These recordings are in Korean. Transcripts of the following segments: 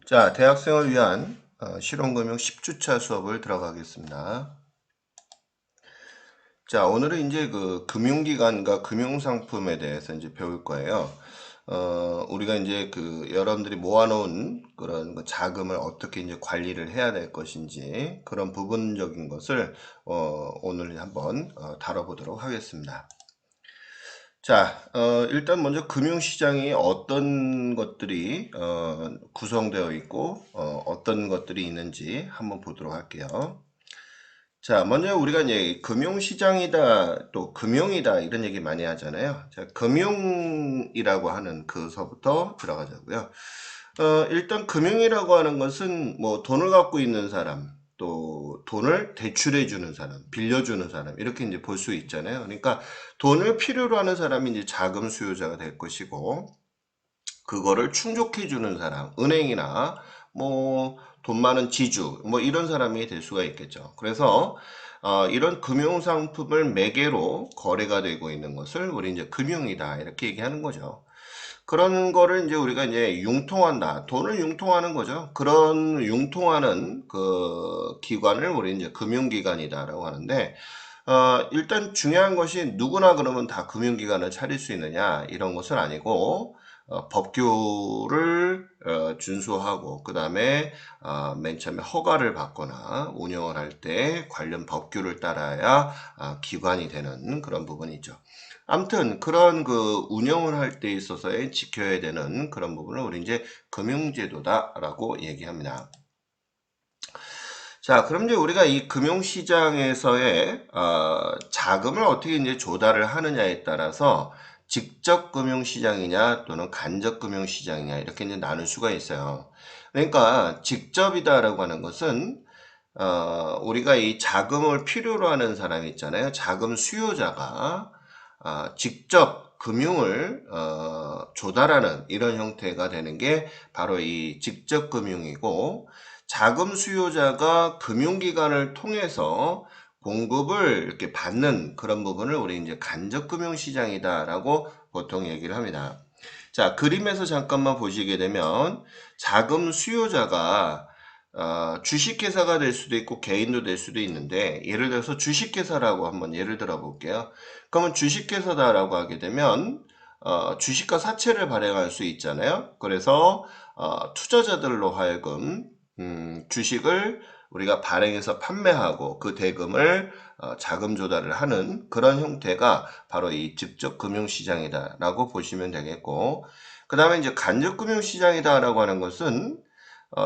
자, 대학생을 위한 실용금융 10주차 수업을 들어가겠습니다. 자, 오늘은 이제 그 금융기관과 금융상품에 대해서 이제 배울 거예요. 우리가 이제 그 여러분들이 모아놓은 그런 그 자금을 어떻게 이제 관리를 해야 될 것인지 그런 부분적인 것을 오늘 한번 다뤄보도록 하겠습니다. 자, 일단 먼저 금융시장이 어떤 것들이 구성되어 있고 어떤 것들이 있는지 한번 보도록 할게요. 자, 먼저 우리가 이제 금융시장이다, 또 금융이다 이런 얘기 많이 하잖아요. 자, 금융이라고 하는 그서부터 들어가자고요. 일단 금융이라고 하는 것은 뭐 돈을 갖고 있는 사람, 또 돈을 대출해 주는 사람, 빌려주는 사람 이렇게 이제 볼 수 있잖아요. 그러니까 돈을 필요로 하는 사람이 이제 자금 수요자가 될 것이고 그거를 충족해 주는 사람, 은행이나 뭐 돈 많은 지주 뭐 이런 사람이 될 수가 있겠죠. 그래서 이런 금융상품을 매개로 거래가 되고 있는 것을 우리 이제 금융이다 이렇게 얘기하는 거죠. 그런 거를 이제 우리가 이제 융통한다. 돈을 융통하는 거죠. 그런 융통하는 그 기관을 우리 이제 금융기관이다라고 하는데, 일단 중요한 것이 누구나 그러면 다 금융기관을 차릴 수 있느냐, 이런 것은 아니고, 법규를 준수하고, 그 다음에 맨 처음에 허가를 받거나 운영을 할 때 관련 법규를 따라야 기관이 되는 그런 부분이죠. 아무튼 그런 그 운영을 할 때 있어서의 지켜야 되는 그런 부분을 우리 이제 금융제도다라고 얘기합니다. 자, 그럼 이제 우리가 이 금융시장에서의 자금을 어떻게 이제 조달을 하느냐에 따라서 직접 금융시장이냐 또는 간접 금융시장이냐 이렇게 이제 나눌 수가 있어요. 그러니까 직접이다라고 하는 것은 우리가 이 자금을 필요로 하는 사람이 있잖아요. 자금 수요자가 직접 금융을 조달하는 이런 형태가 되는 게 바로 이 직접 금융이고 자금 수요자가 금융기관을 통해서 공급을 이렇게 받는 그런 부분을 우리 이제 간접 금융시장이다라고 보통 얘기를 합니다. 자, 그림에서 잠깐만 보시게 되면 자금 수요자가 주식회사가 될 수도 있고 개인도 될 수도 있는데 예를 들어서 주식회사라고 한번 예를 들어 볼게요. 그러면 주식회사다라고 하게 되면 주식과 사채를 발행할 수 있잖아요. 그래서 투자자들로 하여금 주식을 우리가 발행해서 판매하고 그 대금을 자금 조달을 하는 그런 형태가 바로 이 직접 금융시장이다라고 보시면 되겠고, 그 다음에 이제 간접 금융시장이다라고 하는 것은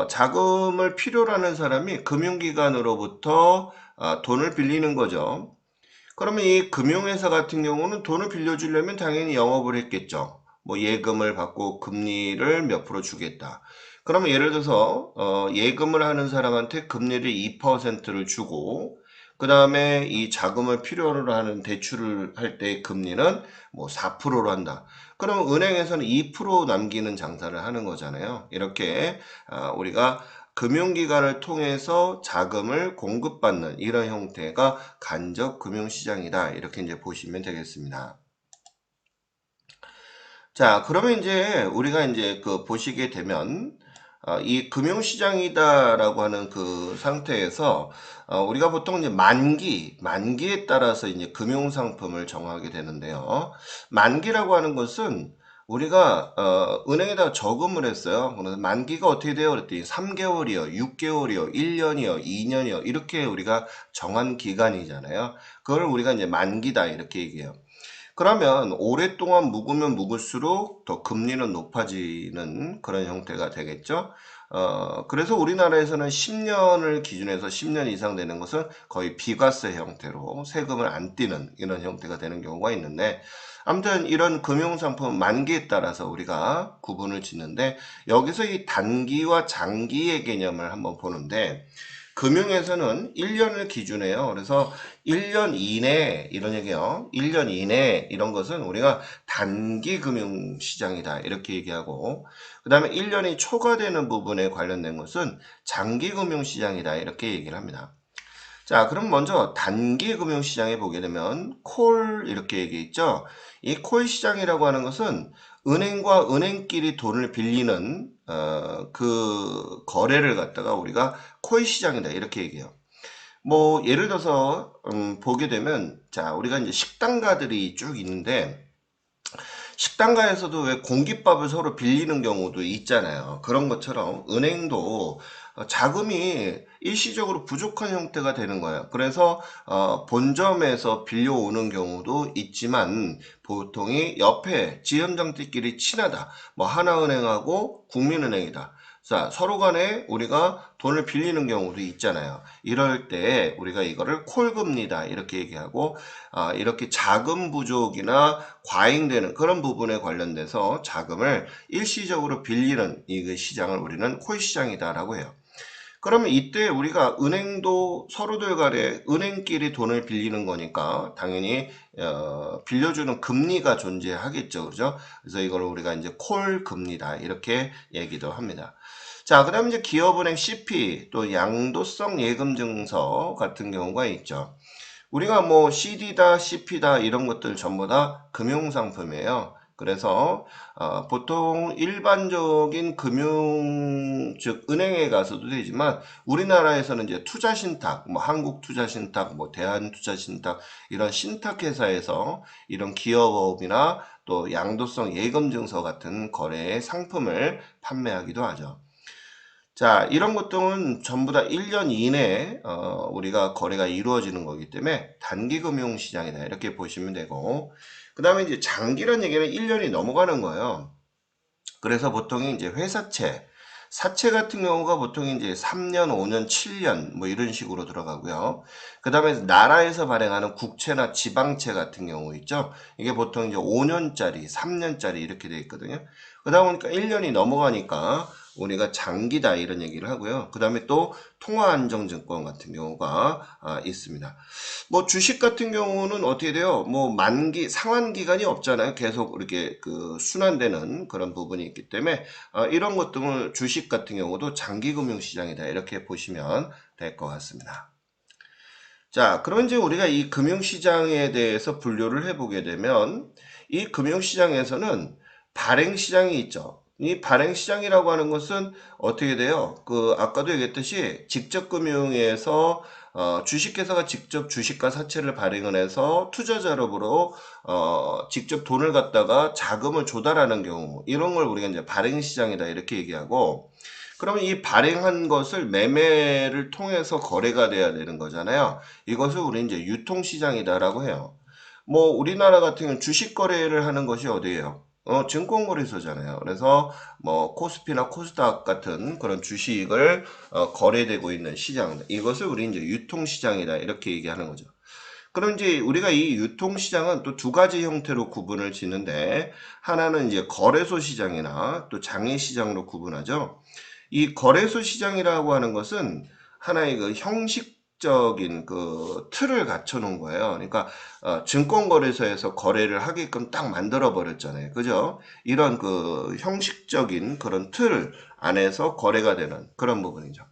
자금을 필요로 하는 사람이 금융기관으로부터 돈을 빌리는 거죠. 그러면 이 금융회사 같은 경우는 돈을 빌려주려면 당연히 영업을 했겠죠. 뭐 예금을 받고 금리를 몇 프로 주겠다. 그러면 예를 들어서 예금을 하는 사람한테 금리를 2%를 주고 그 다음에 이 자금을 필요로 하는 대출을 할 때 금리는 뭐 4%로 한다. 그러면 은행에서는 2% 남기는 장사를 하는 거잖아요. 이렇게 우리가 금융기관을 통해서 자금을 공급받는 이런 형태가 간접 금융시장이다. 이렇게 이제 보시면 되겠습니다. 자, 그러면 이제 우리가 이제 그 보시게 되면 이 금융시장이다라고 하는 그 상태에서 우리가 보통 이제 만기에 따라서 이제 금융상품을 정하게 되는데요. 만기라고 하는 것은 우리가 은행에다가 저금을 했어요. 그래서 만기가 어떻게 돼요? 그랬더니 3개월이요, 6개월이요, 1년이요, 2년이요 이렇게 우리가 정한 기간이잖아요. 그걸 우리가 이제 만기다 이렇게 얘기해요. 그러면 오랫동안 묵으면 묵을수록 더 금리는 높아지는 그런 형태가 되겠죠. 그래서 우리나라에서는 10년을 기준해서 10년 이상 되는 것은 거의 비과세 형태로 세금을 안 떼는 이런 형태가 되는 경우가 있는데 아무튼 이런 금융상품 만기에 따라서 우리가 구분을 짓는데 여기서 이 단기와 장기의 개념을 한번 보는데 금융에서는 1년을 기준해요. 그래서 1년 이내 이런 얘기요. 1년 이내 이런 것은 우리가 단기 금융 시장이다. 이렇게 얘기하고 그다음에 1년이 초과되는 부분에 관련된 것은 장기 금융 시장이다. 이렇게 얘기를 합니다. 자, 그럼 먼저 단기 금융시장에 보게 되면 콜 이렇게 얘기했죠. 이 콜 시장이라고 하는 것은 은행과 은행끼리 돈을 빌리는 그 거래를 갖다가 우리가 코이 시장이다 이렇게 얘기해요. 뭐 예를 들어서 보게 되면 자 우리가 이제 식당가들이 쭉 있는데 식당가에서도 왜 공깃밥을 서로 빌리는 경우도 있잖아요. 그런 것처럼 은행도 자금이 일시적으로 부족한 형태가 되는 거예요. 그래서 본점에서 빌려오는 경우도 있지만 보통이 옆에 지점장들끼리 친하다. 뭐 하나은행하고 국민은행이다. 자, 서로 간에 우리가 돈을 빌리는 경우도 있잖아요. 이럴 때 우리가 이거를 콜금리다 이렇게 얘기하고 이렇게 자금 부족이나 과잉되는 그런 부분에 관련돼서 자금을 일시적으로 빌리는 이 시장을 우리는 코이 시장이다라고 해요. 그러면 이때 우리가 은행도 서로들 간에 은행끼리 돈을 빌리는 거니까 당연히 빌려주는 금리가 존재하겠죠. 그죠? 그래서 이걸 우리가 이제 콜 금리다 이렇게 얘기도 합니다. 자, 그다음 이제 기업은행 CP 또 양도성 예금 증서 같은 경우가 있죠. 우리가 뭐 CD다, CP다 이런 것들 전부 다 금융상품이에요. 그래서 보통 일반적인 금융 즉 은행에 가서도 되지만 우리나라에서는 이제 투자신탁, 뭐 한국투자신탁, 뭐 대한투자신탁 이런 신탁회사에서 이런 기업이나 또 양도성 예금증서 같은 거래의 상품을 판매하기도 하죠. 자, 이런 것들은 전부 다 1년 이내에 우리가 거래가 이루어지는 거기 때문에 단기금융시장이다 이렇게 보시면 되고 그 다음에 이제 장기란 얘기는 1년이 넘어가는 거예요. 그래서 보통 이제 회사채, 사채 같은 경우가 보통 이제 3년, 5년, 7년 뭐 이런 식으로 들어가고요. 그 다음에 나라에서 발행하는 국채나 지방채 같은 경우 있죠. 이게 보통 이제 5년짜리, 3년짜리 이렇게 돼 있거든요. 그러다 보니까 1년이 넘어가니까 우리가 장기다 이런 얘기를 하고요. 그 다음에 또 통화안정증권 같은 경우가 있습니다. 뭐 주식 같은 경우는 어떻게 돼요? 뭐 만기 상환 기간이 없잖아요. 계속 이렇게 그 순환되는 그런 부분이 있기 때문에 이런 것들을 주식 같은 경우도 장기 금융 시장이다 이렇게 보시면 될 것 같습니다. 자, 그럼 이제 우리가 이 금융 시장에 대해서 분류를 해보게 되면 이 금융 시장에서는 발행 시장이 있죠. 이 발행 시장이라고 하는 것은 어떻게 돼요? 그 아까도 얘기했듯이 직접 금융에서 주식회사가 직접 주식과 사채를 발행을 해서 투자자로부로 직접 돈을 갖다가 자금을 조달하는 경우 이런 걸 우리가 이제 발행 시장이다 이렇게 얘기하고 그러면 이 발행한 것을 매매를 통해서 거래가 돼야 되는 거잖아요. 이것을 우리 이제 유통시장이다라고 해요. 뭐 우리나라 같은 경우는 주식 거래를 하는 것이 어디예요? 증권거래소잖아요. 그래서 뭐 코스피나 코스닥 같은 그런 주식을 거래되고 있는 시장 이것을 우리 이제 유통시장이다 이렇게 얘기하는 거죠. 그럼 이제 우리가 이 유통시장은 또 두 가지 형태로 구분을 짓는데 하나는 이제 거래소 시장이나 또 장외시장으로 구분하죠. 이 거래소 시장이라고 하는 것은 하나의 그 형식적인 그 틀을 갖춰 놓은 거예요. 그러니까 증권거래소에서 거래를 하게끔 딱 만들어 버렸잖아요. 그죠? 이런 그 형식적인 그런 틀 안에서 거래가 되는 그런 부분이죠.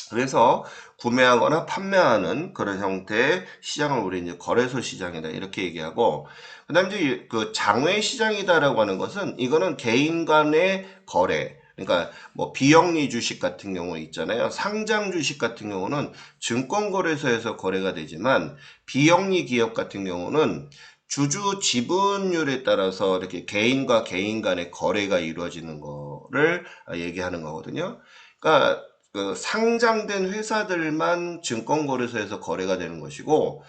그래서 구매하거나 판매하는 그런 형태의 시장을 우리 이제 거래소 시장이다 이렇게 얘기하고 그다음에 이제 그 장외 시장이다라고 하는 것은 이거는 개인 간의 거래 그러니까 뭐 비영리 주식 같은 경우 있잖아요. 상장 주식 같은 경우는 증권거래소에서 거래가 되지만 비영리 기업 같은 경우는 주주 지분율에 따라서 이렇게 개인과 개인 간의 거래가 이루어지는 거를 얘기하는 거거든요. 그러니까 그 상장된 회사들만 증권거래소에서 거래가 되는 것이고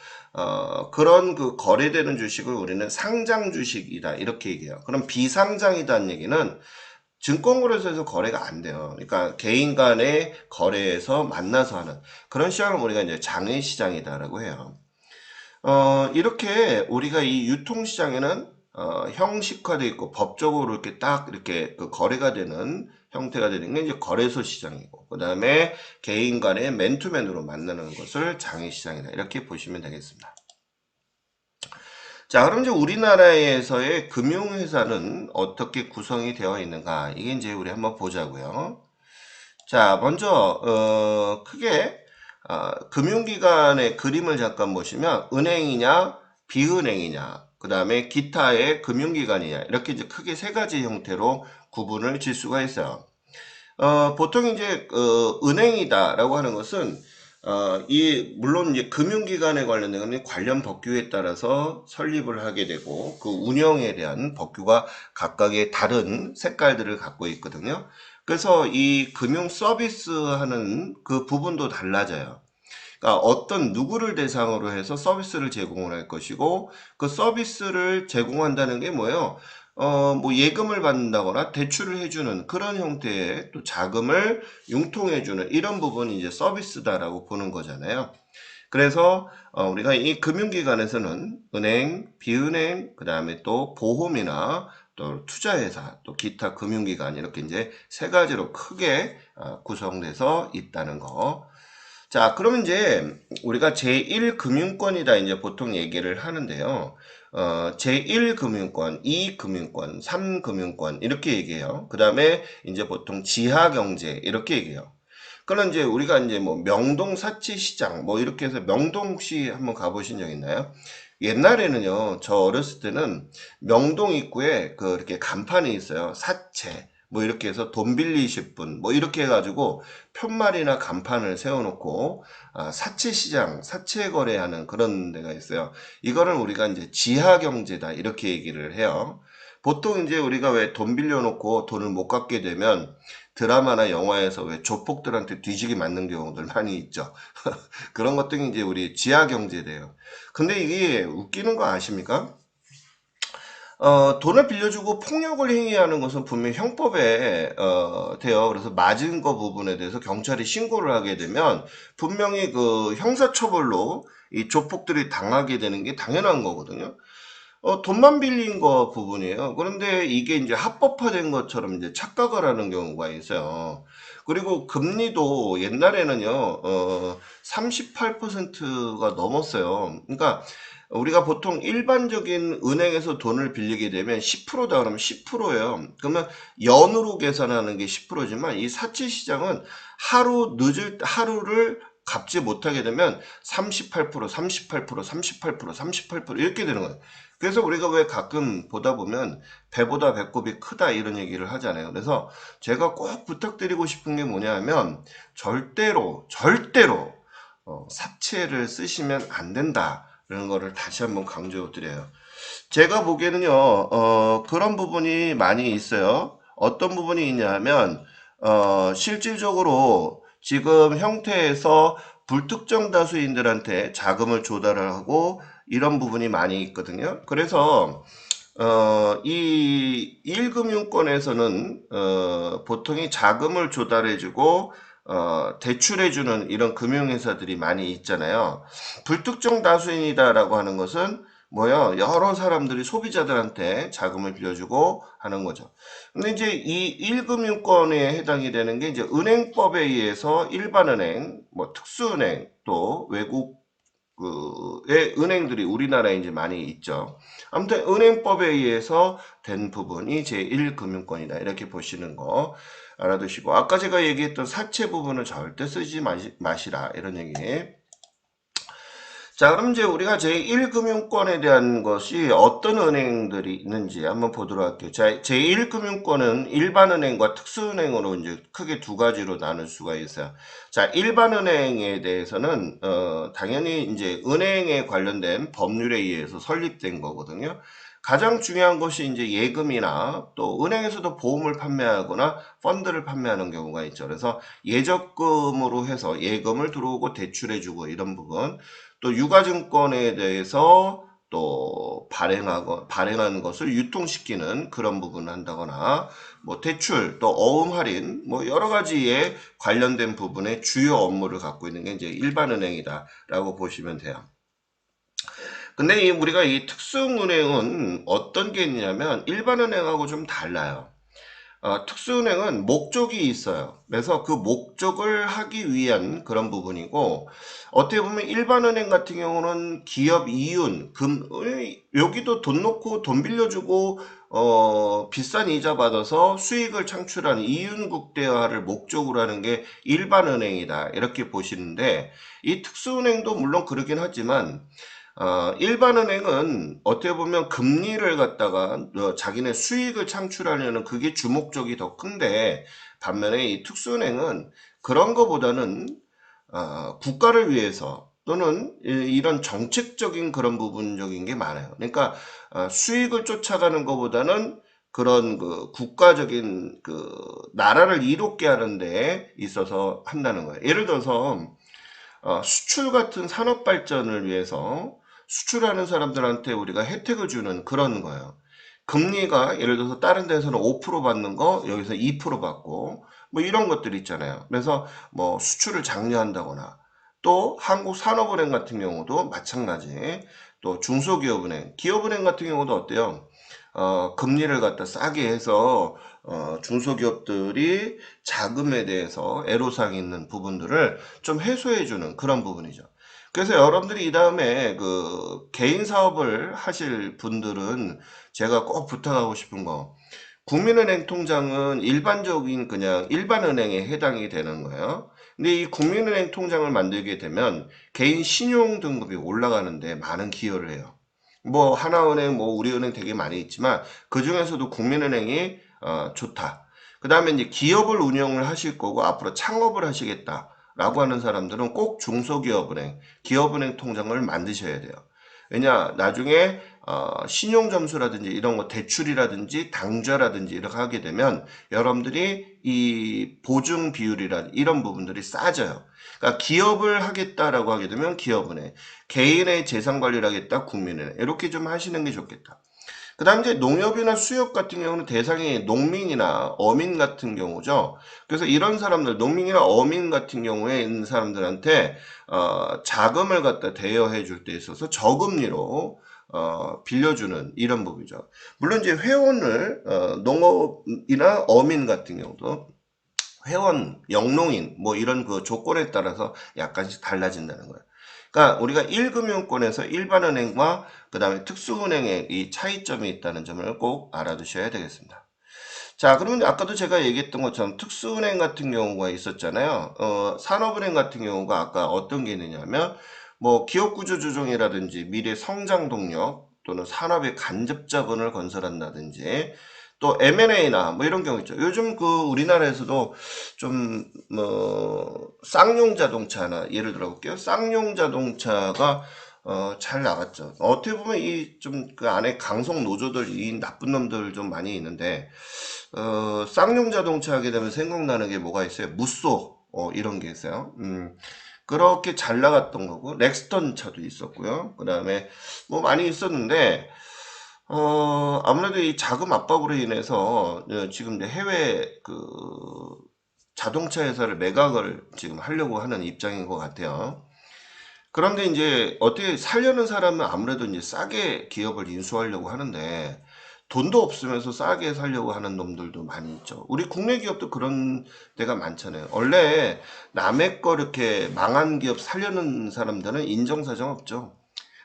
그런 그 거래되는 주식을 우리는 상장 주식이다 이렇게 얘기해요. 그럼 비상장이다는 얘기는 증권거래소에서 거래가 안 돼요. 그러니까 개인 간의 거래에서 만나서 하는 그런 시장을 우리가 이제 장외시장이다라고 해요. 이렇게 우리가 이 유통시장에는 형식화되어 있고 법적으로 이렇게 딱 이렇게 그 거래가 되는 형태가 되는 게 이제 거래소 시장이고 그 다음에 개인 간의 맨투맨으로 만나는 것을 장외시장이다 이렇게 보시면 되겠습니다. 자, 그럼 이제 우리나라에서의 금융회사는 어떻게 구성이 되어 있는가 이게 이제 우리 한번 보자고요. 자, 먼저 크게 금융기관의 그림을 잠깐 보시면 은행이냐 비은행이냐 그 다음에 기타의 금융기관이냐 이렇게 이제 크게 세 가지 형태로 구분을 질 수가 있어요. 보통 이제 은행이다라고 하는 것은 물론 이제 금융기관에 관련된 건 관련 법규에 따라서 설립을 하게 되고 그 운영에 대한 법규가 각각의 다른 색깔들을 갖고 있거든요. 그래서 이 금융 서비스 하는 그 부분도 달라져요. 그러니까 어떤 누구를 대상으로 해서 서비스를 제공을 할 것이고 그 서비스를 제공한다는 게 뭐예요? 뭐 예금을 받는다거나 대출을 해주는 그런 형태의 또 자금을 융통해주는 이런 부분이 이제 서비스다라고 보는 거잖아요. 그래서 우리가 이 금융기관에서는 은행, 비은행, 그 다음에 또 보험이나 또 투자회사, 또 기타 금융기관 이렇게 이제 세 가지로 크게 구성돼서 있다는 거. 자, 그러면 이제 우리가 제1금융권이다 이제 보통 얘기를 하는데요. 제1금융권, 2금융권, 3금융권 이렇게 얘기해요. 그 다음에 이제 보통 지하경제 이렇게 얘기해요. 그럼 이제 우리가 이제 뭐 명동 사치시장 뭐 이렇게 해서 명동 혹시 한번 가보신 적 있나요? 옛날에는요, 저 어렸을 때는 명동 입구에 그 이렇게 간판이 있어요. 사채. 뭐 이렇게 해서 돈 빌리실 분, 뭐 이렇게 해가지고 편말이나 간판을 세워놓고 사채 시장, 사채 거래하는 그런 데가 있어요. 이거를 우리가 이제 지하 경제다 이렇게 얘기를 해요. 보통 이제 우리가 왜 돈 빌려놓고 돈을 못 갚게 되면 드라마나 영화에서 왜 조폭들한테 뒤지게 맞는 경우들 많이 있죠. 그런 것들이 이제 우리 지하 경제돼요. 근데 이게 웃기는 거 아십니까? 돈을 빌려주고 폭력을 행위하는 것은 분명히 형법에 돼요. 그래서 맞은 거 부분에 대해서 경찰이 신고를 하게 되면 분명히 그 형사처벌로 이 조폭들이 당하게 되는 게 당연한 거거든요. 돈만 빌린 거 부분이에요. 그런데 이게 이제 합법화된 것처럼 이제 착각을 하는 경우가 있어요. 그리고 금리도 옛날에는요, 38%가 넘었어요. 그러니까 우리가 보통 일반적인 은행에서 돈을 빌리게 되면 10%다 그러면 10%예요. 그러면 연으로 계산하는 게 10%지만 이 사채 시장은 하루를 갚지 못하게 되면 38%, 38%, 38%, 38% 이렇게 되는 거예요. 그래서 우리가 왜 가끔 보다 보면 배보다 배꼽이 크다 이런 얘기를 하잖아요. 그래서 제가 꼭 부탁드리고 싶은 게 뭐냐면 절대로 사채를 쓰시면 안 된다라는 거를 다시 한번 강조드려요. 제가 보기에는요, 그런 부분이 많이 있어요. 어떤 부분이 있냐면, 실질적으로 지금 형태에서 불특정 다수인들한테 자금을 조달을 하고 이런 부분이 많이 있거든요. 그래서, 이 1금융권에서는, 보통이 자금을 조달해주고, 대출해주는 이런 금융회사들이 많이 있잖아요. 불특정 다수인이다라고 하는 것은 뭐요? 여러 사람들이 소비자들한테 자금을 빌려주고 하는 거죠. 근데 이제 이 1금융권에 해당이 되는 게 이제 은행법에 의해서 일반은행, 뭐 특수은행, 또 외국 의 은행들이 우리나라에 이제 많이 있죠. 아무튼 은행법에 의해서 된 부분이 제1금융권이다. 이렇게 보시는 거 알아두시고 아까 제가 얘기했던 사채 부분은 절대 쓰지 마시라 이런 얘기. 자, 그럼 이제 우리가 제1금융권에 대한 것이 어떤 은행들이 있는지 한번 보도록 할게요. 자, 제1금융권은 일반은행과 특수은행으로 이제 크게 두 가지로 나눌 수가 있어요. 자, 일반은행에 대해서는, 당연히 이제 은행에 관련된 법률에 의해서 설립된 거거든요. 가장 중요한 것이 이제 예금이나 또 은행에서도 보험을 판매하거나 펀드를 판매하는 경우가 있죠. 그래서 예적금으로 해서 예금을 들어오고 대출해주고 이런 부분. 또 유가증권에 대해서 또 발행한 것을 유통시키는 그런 부분을 한다거나 뭐 대출 또 어음 할인 뭐 여러 가지에 관련된 부분의 주요 업무를 갖고 있는 게 이제 일반은행이다라고 보시면 돼요. 근데 우리가 이 특수은행은 어떤 게 있냐면 일반은행하고 좀 달라요. 특수은행은 목적이 있어요. 그래서 그 목적을 하기 위한 그런 부분이고, 어떻게 보면 일반은행 같은 경우는 기업 이윤, 여기도 돈 놓고 돈 빌려주고, 비싼 이자 받아서 수익을 창출하는 이윤 국대화를 목적으로 하는 게 일반은행이다. 이렇게 보시는데, 이 특수은행도 물론 그러긴 하지만, 일반은행은 어떻게 보면 금리를 갖다가 자기네 수익을 창출하려는 그게 주목적이 더 큰데, 반면에 이 특수은행은 그런 거보다는 국가를 위해서 또는 이런 정책적인 그런 부분적인 게 많아요. 그러니까 수익을 쫓아가는 것보다는 그런 그 국가적인 그 나라를 이롭게 하는 데 있어서 한다는 거예요. 예를 들어서 수출 같은 산업 발전을 위해서 수출하는 사람들한테 우리가 혜택을 주는 그런 거예요. 금리가 예를 들어서 다른 데서는 5% 받는 거 여기서 2% 받고 뭐 이런 것들 있잖아요. 그래서 뭐 수출을 장려한다거나, 또 한국산업은행 같은 경우도 마찬가지, 또 중소기업은행, 기업은행 같은 경우도 어때요? 금리를 갖다 싸게 해서 중소기업들이 자금에 대해서 애로사항이 있는 부분들을 좀 해소해주는 그런 부분이죠. 그래서 여러분들이 이 다음에 그 개인 사업을 하실 분들은 제가 꼭 부탁하고 싶은 거, 국민은행 통장은 일반적인 그냥 일반은행에 해당이 되는 거예요. 근데 이 국민은행 통장을 만들게 되면 개인 신용 등급이 올라가는데 많은 기여를 해요. 뭐 하나은행, 뭐 우리은행 되게 많이 있지만 그 중에서도 국민은행이 좋다. 그 다음에 이제 기업을 운영을 하실 거고 앞으로 창업을 하시겠다라고 하는 사람들은 꼭 중소기업은행, 기업은행 통장을 만드셔야 돼요. 왜냐, 나중에 신용점수라든지 이런 거 대출이라든지 당좌라든지 이렇게 하게 되면 여러분들이 이 보증 비율이라 이런 부분들이 싸져요. 그러니까 기업을 하겠다라고 하게 되면 기업은행, 개인의 재산 관리를 하겠다 국민은행, 이렇게 좀 하시는 게 좋겠다. 그 다음 이제 농협이나 수협 같은 경우는 대상이 농민이나 어민 같은 경우죠. 그래서 이런 사람들, 농민이나 어민 같은 경우에 있는 사람들한테 자금을 갖다 대여해 줄 때 있어서 저금리로 빌려주는 이런 법이죠. 물론 이제 회원을 농업이나 어민 같은 경우도 회원, 영농인 뭐 이런 그 조건에 따라서 약간씩 달라진다는 거예요. 그러니까 우리가 1금융권에서 일반은행과 그 다음에 특수은행의 이 차이점이 있다는 점을 꼭 알아두셔야 되겠습니다. 자, 그러면 아까도 제가 얘기했던 것처럼 특수은행 같은 경우가 있었잖아요. 산업은행 같은 경우가 아까 어떤 게 있느냐면 뭐 기업구조 조정이라든지 미래 성장 동력 또는 산업의 간접 자본을 건설한다든지, 또 M&A나 뭐 이런 경우 있죠. 요즘 그 우리나라에서도 좀 뭐 쌍용 자동차나 예를 들어 볼게요. 쌍용 자동차가 잘 나갔죠. 어떻게 보면 이 좀 그 안에 강성 노조들, 이 나쁜 놈들 좀 많이 있는데, 쌍용 자동차 하게 되면 생각나는 게 뭐가 있어요? 무쏘, 이런 게 있어요. 그렇게 잘 나갔던 거고, 렉스턴 차도 있었고요. 그 다음에 뭐 많이 있었는데, 아무래도 이 자금 압박으로 인해서 지금 이제 해외 그 자동차 회사를 매각을 지금 하려고 하는 입장인 것 같아요. 그런데 이제 어떻게 살려는 사람은 아무래도 이제 싸게 기업을 인수하려고 하는데, 돈도 없으면서 싸게 살려고 하는 놈들도 많이 있죠. 우리 국내 기업도 그런 데가 많잖아요. 원래 남의 거 이렇게 망한 기업 살려는 사람들은 인정사정 없죠.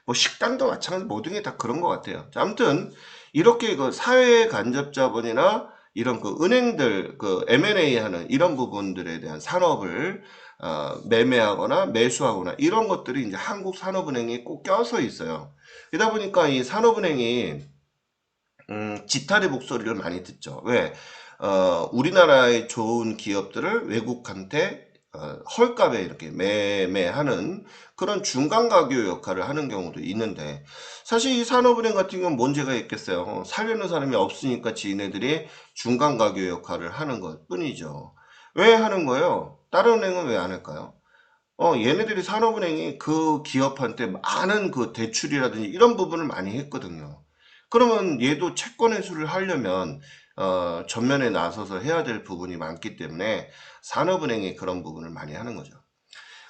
뭐 식당도 마찬가지, 모든 게 다 그런 것 같아요. 자, 아무튼 이렇게 그 사회 간접 자본이나 이런 그 은행들 그 M&A 하는 이런 부분들에 대한 산업을 매매하거나 매수하거나 이런 것들이 이제 한국산업은행에 꼭 껴서 있어요. 그러다 보니까 이 산업은행이 지탄의 목소리를 많이 듣죠. 왜? 우리나라의 좋은 기업들을 외국한테 헐값에 이렇게 매매하는 그런 중간 가교 역할을 하는 경우도 있는데, 사실 이 산업은행 같은 경우는 문제가 있겠어요. 살려는 사람이 없으니까 지네들이 중간 가교 역할을 하는 것 뿐이죠. 왜 하는 거예요? 다른 은행은 왜 안 할까요? 얘네들이 산업은행이 그 기업한테 많은 그 대출이라든지 이런 부분을 많이 했거든요. 그러면 얘도 채권 회수를 하려면 전면에 나서서 해야 될 부분이 많기 때문에 산업은행이 그런 부분을 많이 하는 거죠.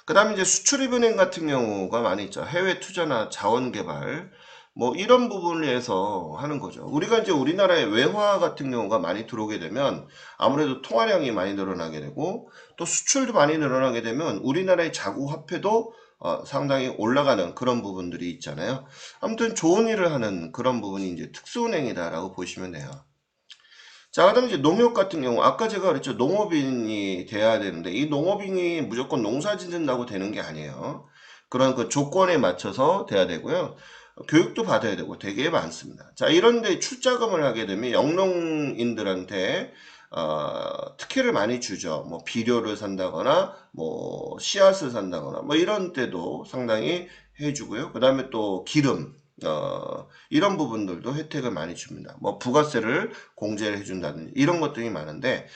그 다음에 이제 수출입은행 같은 경우가 많이 있죠. 해외 투자나 자원개발, 뭐 이런 부분을 위해서 하는 거죠. 우리가 이제 우리나라에 외화 같은 경우가 많이 들어오게 되면 아무래도 통화량이 많이 늘어나게 되고, 또 수출도 많이 늘어나게 되면 우리나라의 자구 화폐도 상당히 올라가는 그런 부분들이 있잖아요. 아무튼 좋은 일을 하는 그런 부분이 이제 특수은행이다라고 보시면 돼요. 자, 그다음에 이제 농협 같은 경우, 아까 제가 그랬죠. 농업인이 돼야 되는데, 이 농업인이 무조건 농사 짓는다고 되는 게 아니에요. 그런 그 조건에 맞춰서 돼야 되고요. 교육도 받아야 되고 되게 많습니다. 자, 이런데 출자금을 하게 되면 영농인들한테 특혜를 많이 주죠. 뭐 비료를 산다거나 뭐 씨앗을 산다거나 뭐 이런 때도 상당히 해주고요. 그 다음에 또 기름 이런 부분들도 혜택을 많이 줍니다. 뭐 부가세를 공제를 해준다든지 이런 것들이 많은데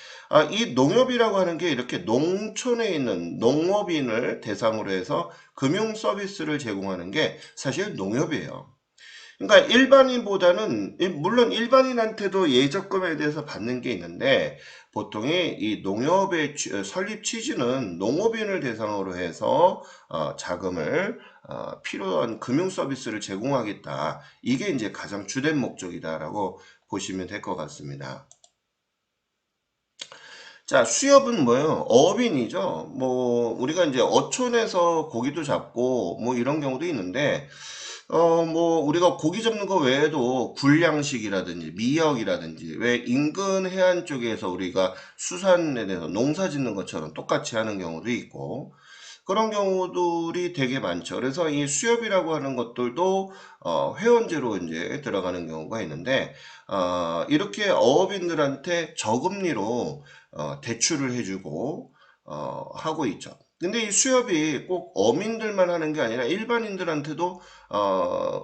이 농협이라고 하는 게 이렇게 농촌에 있는 농업인을 대상으로 해서 금융 서비스를 제공하는 게 사실 농협이에요. 그러니까 일반인보다는 물론 일반인한테도 예적금에 대해서 받는 게 있는데 보통의 이 농협의 설립 취지는 농업인을 대상으로 해서 자금을 필요한 금융 서비스를 제공하겠다. 이게 이제 가장 주된 목적이다라고 보시면 될 것 같습니다. 자, 수협은 뭐예요? 어업인이죠. 뭐 우리가 이제 어촌에서 고기도 잡고 뭐 이런 경우도 있는데 뭐, 우리가 고기 잡는 거 외에도 굴양식이라든지 미역이라든지 왜 인근 해안 쪽에서 우리가 수산에 대해서 농사 짓는 것처럼 똑같이 하는 경우도 있고 그런 경우들이 되게 많죠. 그래서 이 수협이라고 하는 것들도 회원제로 이제 들어가는 경우가 있는데 이렇게 어업인들한테 저금리로 대출을 해주고 하고 있죠. 근데 이 수협이 꼭 어민들만 하는 게 아니라 일반인들한테도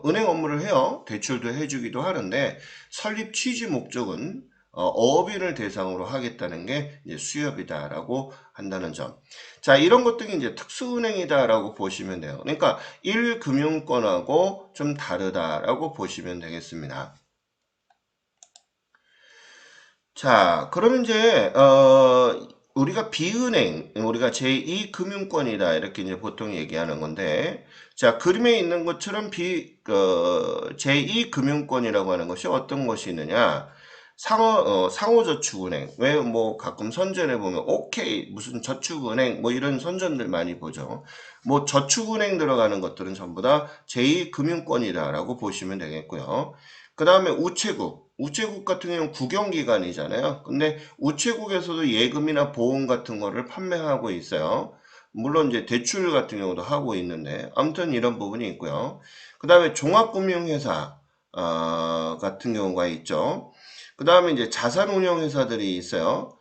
은행 업무를 해요. 대출도 해주기도 하는데 설립 취지 목적은 어업인을 대상으로 하겠다는 게 이제 수협이다라고 한다는 점. 자, 이런 것들이 이제 특수은행이다라고 보시면 돼요. 그러니까 1금융권하고 좀 다르다라고 보시면 되겠습니다. 자, 그러면 이제 우리가 비은행, 우리가 제2금융권이다 이렇게 이제 보통 얘기하는 건데, 자, 그림에 있는 것처럼 제2금융권이라고 하는 것이 어떤 것이 있느냐? 상호저축은행. 왜 뭐 가끔 선전에 보면 오케이 무슨 저축은행 뭐 이런 선전들 많이 보죠. 뭐 저축은행 들어가는 것들은 전부 다 제2금융권이다라고 보시면 되겠고요. 그 다음에 우체국. 우체국 같은 경우는 국영기관이잖아요. 근데 우체국에서도 예금이나 보험 같은 거를 판매하고 있어요. 물론 이제 대출 같은 경우도 하고 있는데 아무튼 이런 부분이 있고요. 그 다음에 종합금융회사 같은 경우가 있죠. 그 다음에 이제 자산운용회사들이 있어요.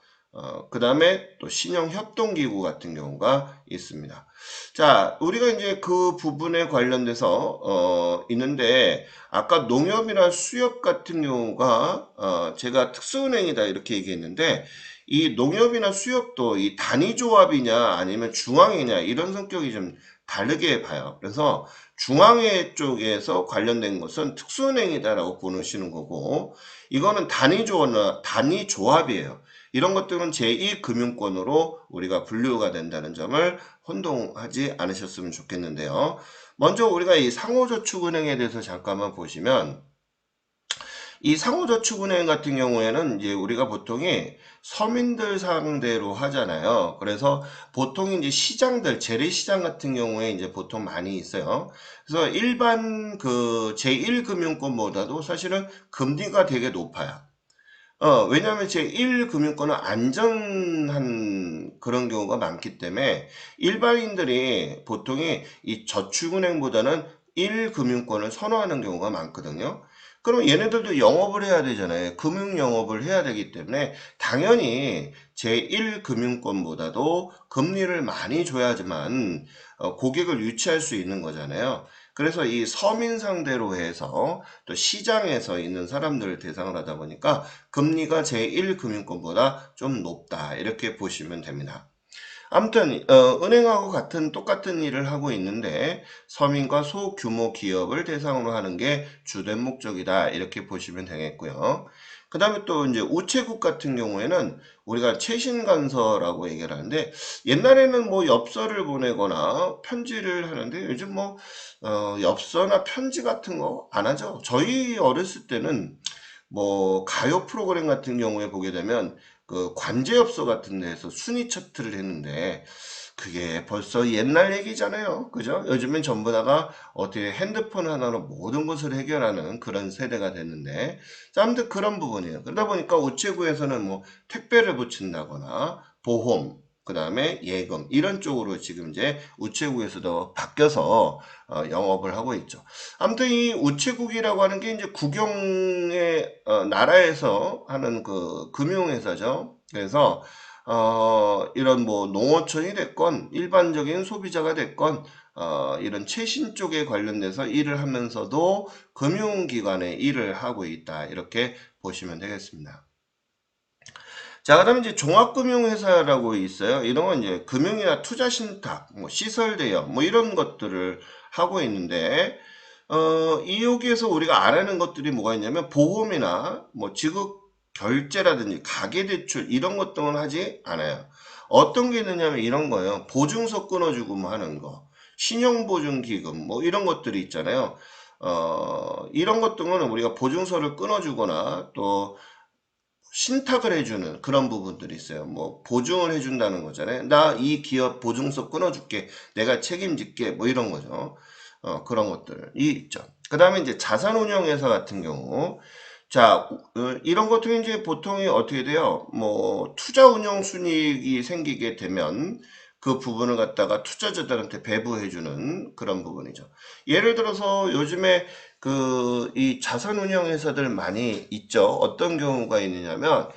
그 다음에 또 신용협동기구 같은 경우가 있습니다. 자, 우리가 이제 그 부분에 관련돼서 있는데 아까 농협이나 수협 같은 경우가 제가 특수은행이다 이렇게 얘기했는데 이 농협이나 수협도 이 단위조합이냐 아니면 중앙회냐 이런 성격이 좀 다르게 봐요. 그래서 중앙회 쪽에서 관련된 것은 특수은행이다라고 보시는 거고 이거는 단위조합이에요. 이런 것들은 제2금융권으로 우리가 분류가 된다는 점을 혼동하지 않으셨으면 좋겠는데요. 먼저 우리가 이 상호저축은행에 대해서 잠깐만 보시면 이 상호저축은행 같은 경우에는 이제 우리가 보통이 서민들 상대로 하잖아요. 그래서 보통 이제 시장들, 재래시장 같은 경우에 이제 보통 많이 있어요. 그래서 일반 그 제1금융권보다도 사실은 금리가 되게 높아요. 왜냐하면 제1금융권은 안전한 그런 경우가 많기 때문에 일반인들이 보통이 이 저축은행보다는 1금융권을 선호하는 경우가 많거든요. 그럼 얘네들도 영업을 해야 되잖아요. 금융 영업을 해야 되기 때문에 당연히 제1금융권보다도 금리를 많이 줘야지만 고객을 유치할 수 있는 거잖아요. 그래서 이 서민 상대로 해서 또 시장에서 있는 사람들을 대상으로 하다 보니까 금리가 제1금융권보다 좀 높다 이렇게 보시면 됩니다. 아무튼 은행하고 똑같은 일을 하고 있는데 서민과 소규모 기업을 대상으로 하는 게 주된 목적이다 이렇게 보시면 되겠고요. 그 다음에 또 이제 우체국 같은 경우에는 우리가 최신간서라고 얘기를 하는데 옛날에는 뭐 엽서를 보내거나 편지를 하는데 요즘 뭐 엽서나 편지 같은 거 안 하죠. 저희 어렸을 때는 뭐 가요 프로그램 같은 경우에 보게 되면 그 관제엽서 같은 데에서 순위 차트를 했는데 그게 벌써 옛날 얘기잖아요. 그죠? 요즘엔 전부 다가 어떻게 핸드폰 하나로 모든 것을 해결하는 그런 세대가 됐는데 자, 아무튼 그런 부분이에요. 그러다 보니까 우체국에서는 뭐 택배를 붙인다거나 보험 그 다음에 예금 이런 쪽으로 지금 이제 우체국에서도 바뀌어서 영업을 하고 있죠. 아무튼 이 우체국이라고 하는 게 이제 국영의 나라에서 하는 그 금융회사죠. 그래서 이런 뭐 농어촌이 됐건 일반적인 소비자가 됐건 이런 최신 쪽에 관련돼서 일을 하면서도 금융기관에 일을 하고 있다. 이렇게 보시면 되겠습니다. 자, 그다음에 이제 종합금융회사라고 있어요. 이런 건 이제 금융이나 투자신탁, 뭐 시설대여, 뭐 이런 것들을 하고 있는데, 이 여기에서 우리가 알아는 것들이 뭐가 있냐면 보험이나 뭐 지급 결제라든지 가계대출 이런 것들은 하지 않아요. 어떤 게 있느냐면 이런 거예요. 보증서 끊어주고 뭐 하는 거, 신용보증기금 뭐 이런 것들이 있잖아요. 이런 것들은 우리가 보증서를 끊어주거나 또 신탁을 해주는 그런 부분들이 있어요. 뭐 보증을 해준다는 거잖아요. 나 이 기업 보증서 끊어줄게. 내가 책임질게. 뭐 이런 거죠. 그런 것들이 있죠. 그 다음에 이제 자산운용회사 같은 경우 자, 이런 것들이 이제 보통이 어떻게 돼요? 뭐 투자 운용 순이익이 생기게 되면 그 부분을 갖다가 투자자들한테 배부해주는 그런 부분이죠. 예를 들어서 요즘에 이 자산운용회사들 많이 있죠. 어떤 경우가 있느냐면,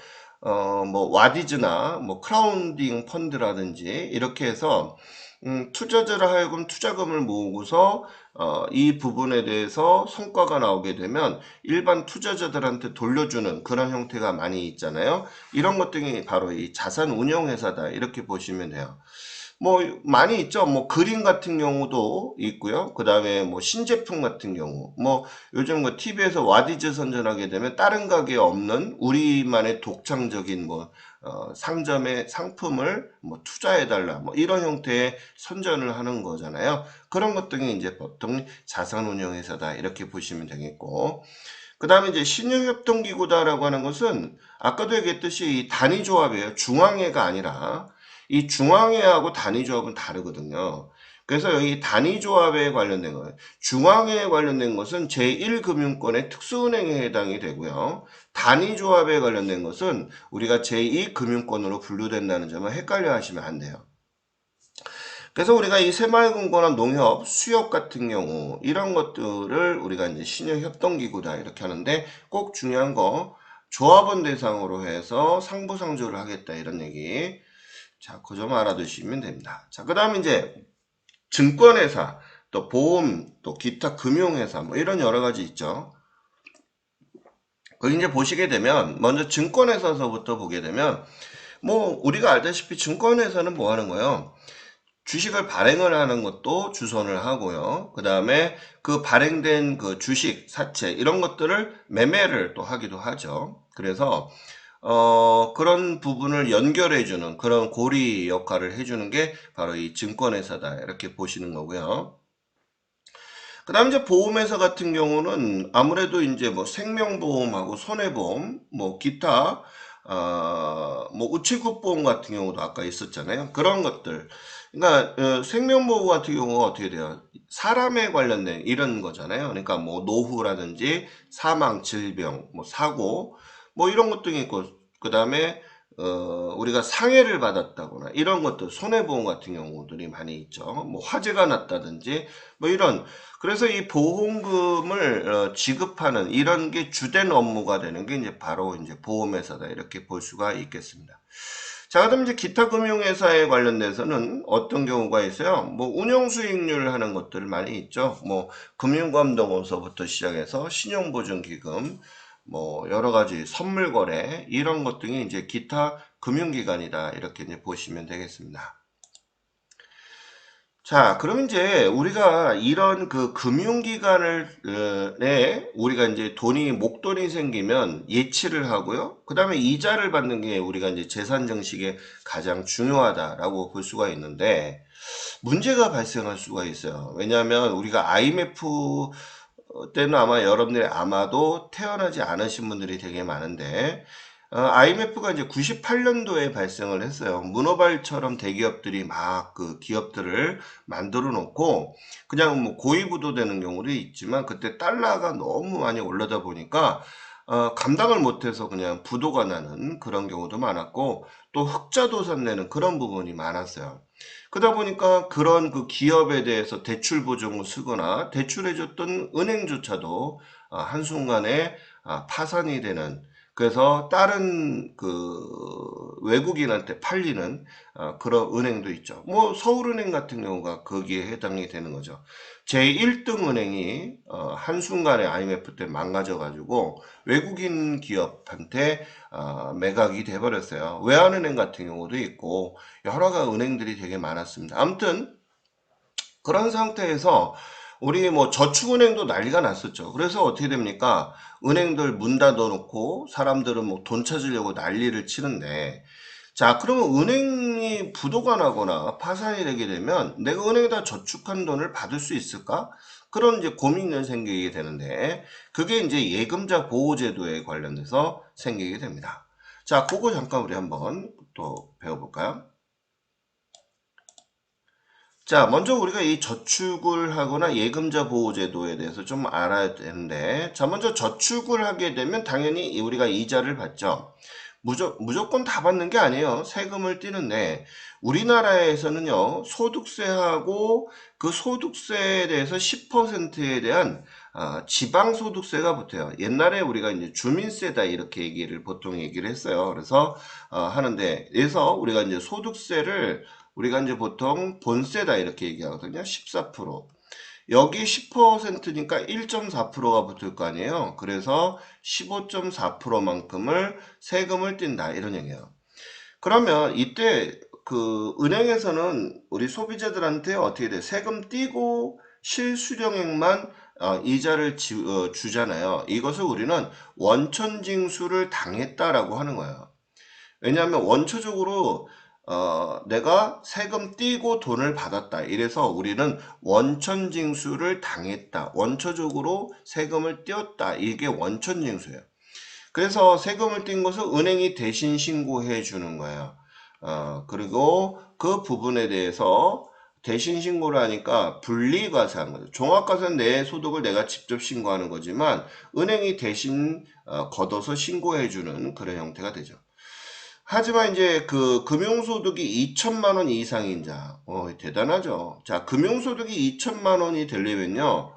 뭐, 와디즈나, 뭐, 크라우딩 펀드라든지, 이렇게 해서, 투자자를 하여금 투자금을 모으고서, 이 부분에 대해서 성과가 나오게 되면 일반 투자자들한테 돌려주는 그런 형태가 많이 있잖아요. 이런 것들이 바로 이 자산운용회사다. 이렇게 보시면 돼요. 뭐 많이 있죠. 뭐 그림 같은 경우도 있고요. 그 다음에 뭐 신제품 같은 경우, 뭐 요즘 뭐 TV에서 와디즈 선전하게 되면 다른 가게에 없는 우리만의 독창적인 뭐 상점의 상품을 뭐 투자해달라 뭐 이런 형태의 선전을 하는 거잖아요. 그런 것들이 이제 보통 자산운용회사다 이렇게 보시면 되겠고. 그 다음에 이제 신용협동기구다라고 하는 것은 아까도 얘기했듯이 이 단위조합이에요. 중앙회가 아니라 이 중앙회하고 단위조합은 다르거든요. 그래서 여기 단위조합에 관련된 거예요. 중앙회에 관련된 것은 제1금융권의 특수은행에 해당이 되고요. 단위조합에 관련된 것은 우리가 제2금융권으로 분류된다는 점을 헷갈려 하시면 안 돼요. 그래서 우리가 이 새마을금고나 농협, 수협 같은 경우 이런 것들을 우리가 이제 신용협동기구다 이렇게 하는데 꼭 중요한 거 조합원 대상으로 해서 상부상조를 하겠다 이런 얘기. 자, 그 점 알아두시면 됩니다. 자, 그 다음에 이제 증권회사, 또 보험, 또 기타 금융회사 뭐 이런 여러 가지 있죠. 그 이제 보시게 되면 먼저 증권회사서부터 보게 되면 뭐 우리가 알다시피 증권회사는 뭐 하는 거예요? 주식을 발행을 하는 것도 주선을 하고요. 그 다음에 그 발행된 그 주식, 사채 이런 것들을 매매를 또 하기도 하죠. 그래서 그런 부분을 연결해주는 그런 고리 역할을 해주는 게 바로 이 증권회사다 이렇게 보시는 거고요. 그 다음 이제 보험회사 같은 경우는 아무래도 이제 뭐 생명보험하고 손해보험, 뭐 기타, 뭐 우체국보험 같은 경우도 아까 있었잖아요. 그런 것들. 그러니까 생명보험 같은 경우가 어떻게 돼요? 사람에 관련된 이런 거잖아요. 그러니까 뭐 노후라든지 사망, 질병, 뭐 사고, 뭐 이런 것들이 있고, 그 다음에 우리가 상해를 받았다거나 이런 것들 손해보험 같은 경우들이 많이 있죠. 뭐 화재가 났다든지 뭐 이런 그래서 이 보험금을 지급하는 이런 게 주된 업무가 되는 게 이제 바로 이제 보험회사다 이렇게 볼 수가 있겠습니다. 자, 그럼 이제 기타 금융회사에 관련돼서는 어떤 경우가 있어요? 뭐 운용 수익률 하는 것들 많이 있죠. 뭐 금융감독원서부터 시작해서 신용보증기금, 뭐 여러 가지 선물 거래 이런 것 등이 이제 기타 금융기관이다 이렇게 이제 보시면 되겠습니다. 자, 그럼 이제 우리가 이런 그 금융기관을 내 우리가 이제 돈이 목돈이 생기면 예치를 하고요. 그 다음에 이자를 받는 게 우리가 이제 재산 정식에 가장 중요하다라고 볼 수가 있는데 문제가 발생할 수가 있어요. 왜냐하면 우리가 IMF 때는 아마 여러분들이 아마도 태어나지 않으신 분들이 되게 많은데 IMF가 이제 98년도에 발생을 했어요. 문어발처럼 대기업들이 막 그 기업들을 만들어 놓고 그냥 뭐 고위부도 되는 경우도 있지만 그때 달러가 너무 많이 올라다 보니까 감당을 못해서 그냥 부도가 나는 그런 경우도 많았고, 또 흑자도산 내는 그런 부분이 많았어요. 그러다 보니까 그런 그 기업에 대해서 대출 보증을 쓰거나 대출해줬던 은행조차도 한순간에 파산이 되는, 그래서 다른 그 외국인한테 팔리는 그런 은행도 있죠. 뭐 서울은행 같은 경우가 거기에 해당이 되는 거죠. 제1등 은행이 한순간에 IMF 때 망가져가지고 외국인 기업한테 매각이 돼버렸어요. 외환은행 같은 경우도 있고 여러 가지 은행들이 되게 많았습니다. 아무튼 그런 상태에서 우리 뭐 저축은행도 난리가 났었죠. 그래서 어떻게 됩니까? 은행들 문 닫아놓고 사람들은 뭐 돈 찾으려고 난리를 치는데, 자, 그러면 은행이 부도가 나거나 파산이 되게 되면 내가 은행에다 저축한 돈을 받을 수 있을까? 그런 이제 고민이 생기게 되는데, 그게 이제 예금자 보호제도에 관련돼서 생기게 됩니다. 자, 그거 잠깐 우리 한번 또 배워볼까요? 자, 먼저 우리가 이 저축을 하거나 예금자 보호제도에 대해서 좀 알아야 되는데, 자, 먼저 저축을 하게 되면 당연히 우리가 이자를 받죠. 무조건 다 받는 게 아니에요. 세금을 떼는데, 우리나라에서는요, 소득세하고 그 소득세에 대해서 10%에 대한 지방소득세가 붙어요. 옛날에 우리가 이제 주민세다 이렇게 보통 얘기를 했어요. 그래서 하는데, 그래서 우리가 이제 소득세를 우리가 이제 보통 본세다 이렇게 얘기하거든요. 14%. 여기 10%니까 1.4%가 붙을 거 아니에요. 그래서 15.4%만큼을 세금을 띈다 이런 얘기예요. 그러면 이때 그 은행에서는 우리 소비자들한테 어떻게 돼? 세금 띄고 실수령액만 이자를 주잖아요. 이것을 우리는 원천징수를 당했다라고 하는 거예요. 왜냐하면 원초적으로 내가 세금 띄고 돈을 받았다. 이래서 우리는 원천징수를 당했다. 원초적으로 세금을 띄었다. 이게 원천징수예요. 그래서 세금을 띈 것을 은행이 대신 신고해 주는 거예요. 그리고 그 부분에 대해서 대신 신고를 하니까 분리과세한 거죠. 종합과세는 내 소득을 내가 직접 신고하는 거지만 은행이 대신 걷어서 신고해 주는 그런 형태가 되죠. 하지만 이제 그 금융소득이 2천만 원 이상인 자, 대단하죠. 자, 금융소득이 2천만 원이 되려면요,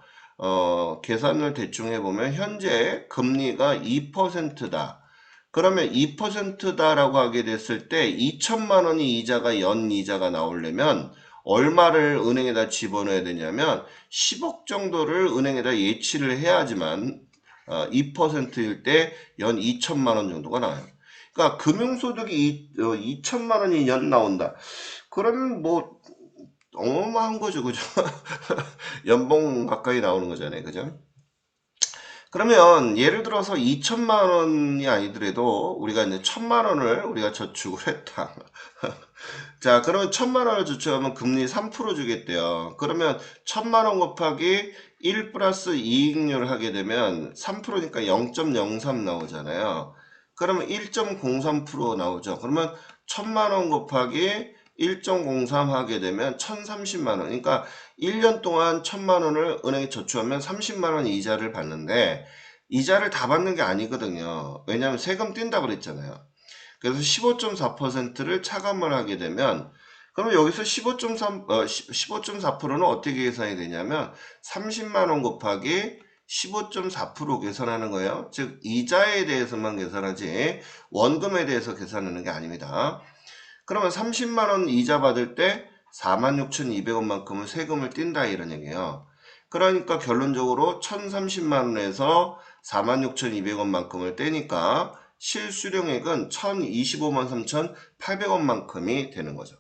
계산을 대충 해보면 현재 금리가 2%다. 그러면 2%다라고 하게 됐을 때 2천만 원이 이자가 연 이자가 나오려면 얼마를 은행에다 집어넣어야 되냐면 10억 정도를 은행에다 예치를 해야지만 2%일 때 연 2천만 원 정도가 나와요. 그러니까 금융소득이 2천만 원이 연 나온다. 그러면 뭐 어마어마한 거죠, 그죠? 연봉 가까이 나오는 거잖아요, 그죠? 그러면 예를 들어서 2천만 원이 아니더라도 우리가 이제 1천만 원을 우리가 저축을 했다. 자, 그러면 1천만 원을 저축하면 금리 3% 주겠대요. 그러면 1천만 원 곱하기 1 플러스 이익률 하게 되면 3%니까 0.03 나오잖아요. 그러면 1.03% 나오죠. 그러면 1천만 원 곱하기 1.03 하게 되면 1,030만 원. 그러니까 1년 동안 1천만 원을 은행에 저축하면 30만 원 이자를 받는데 이자를 다 받는 게 아니거든요. 왜냐하면 세금 뗀다고 그랬잖아요. 그래서 15.4%를 차감을 하게 되면 그러면 여기서 15.4%는 어떻게 계산이 되냐면 30만 원 곱하기 15.4% 계산하는 거예요. 즉 이자에 대해서만 계산하지 원금에 대해서 계산하는 게 아닙니다. 그러면 30만 원 이자 받을 때 46,200원만큼은 세금을 띈다 이런 얘기예요. 그러니까 결론적으로 1,030만 원에서 46,200원만큼을 떼니까 실수령액은 1,025만 3,800원만큼이 되는 거죠.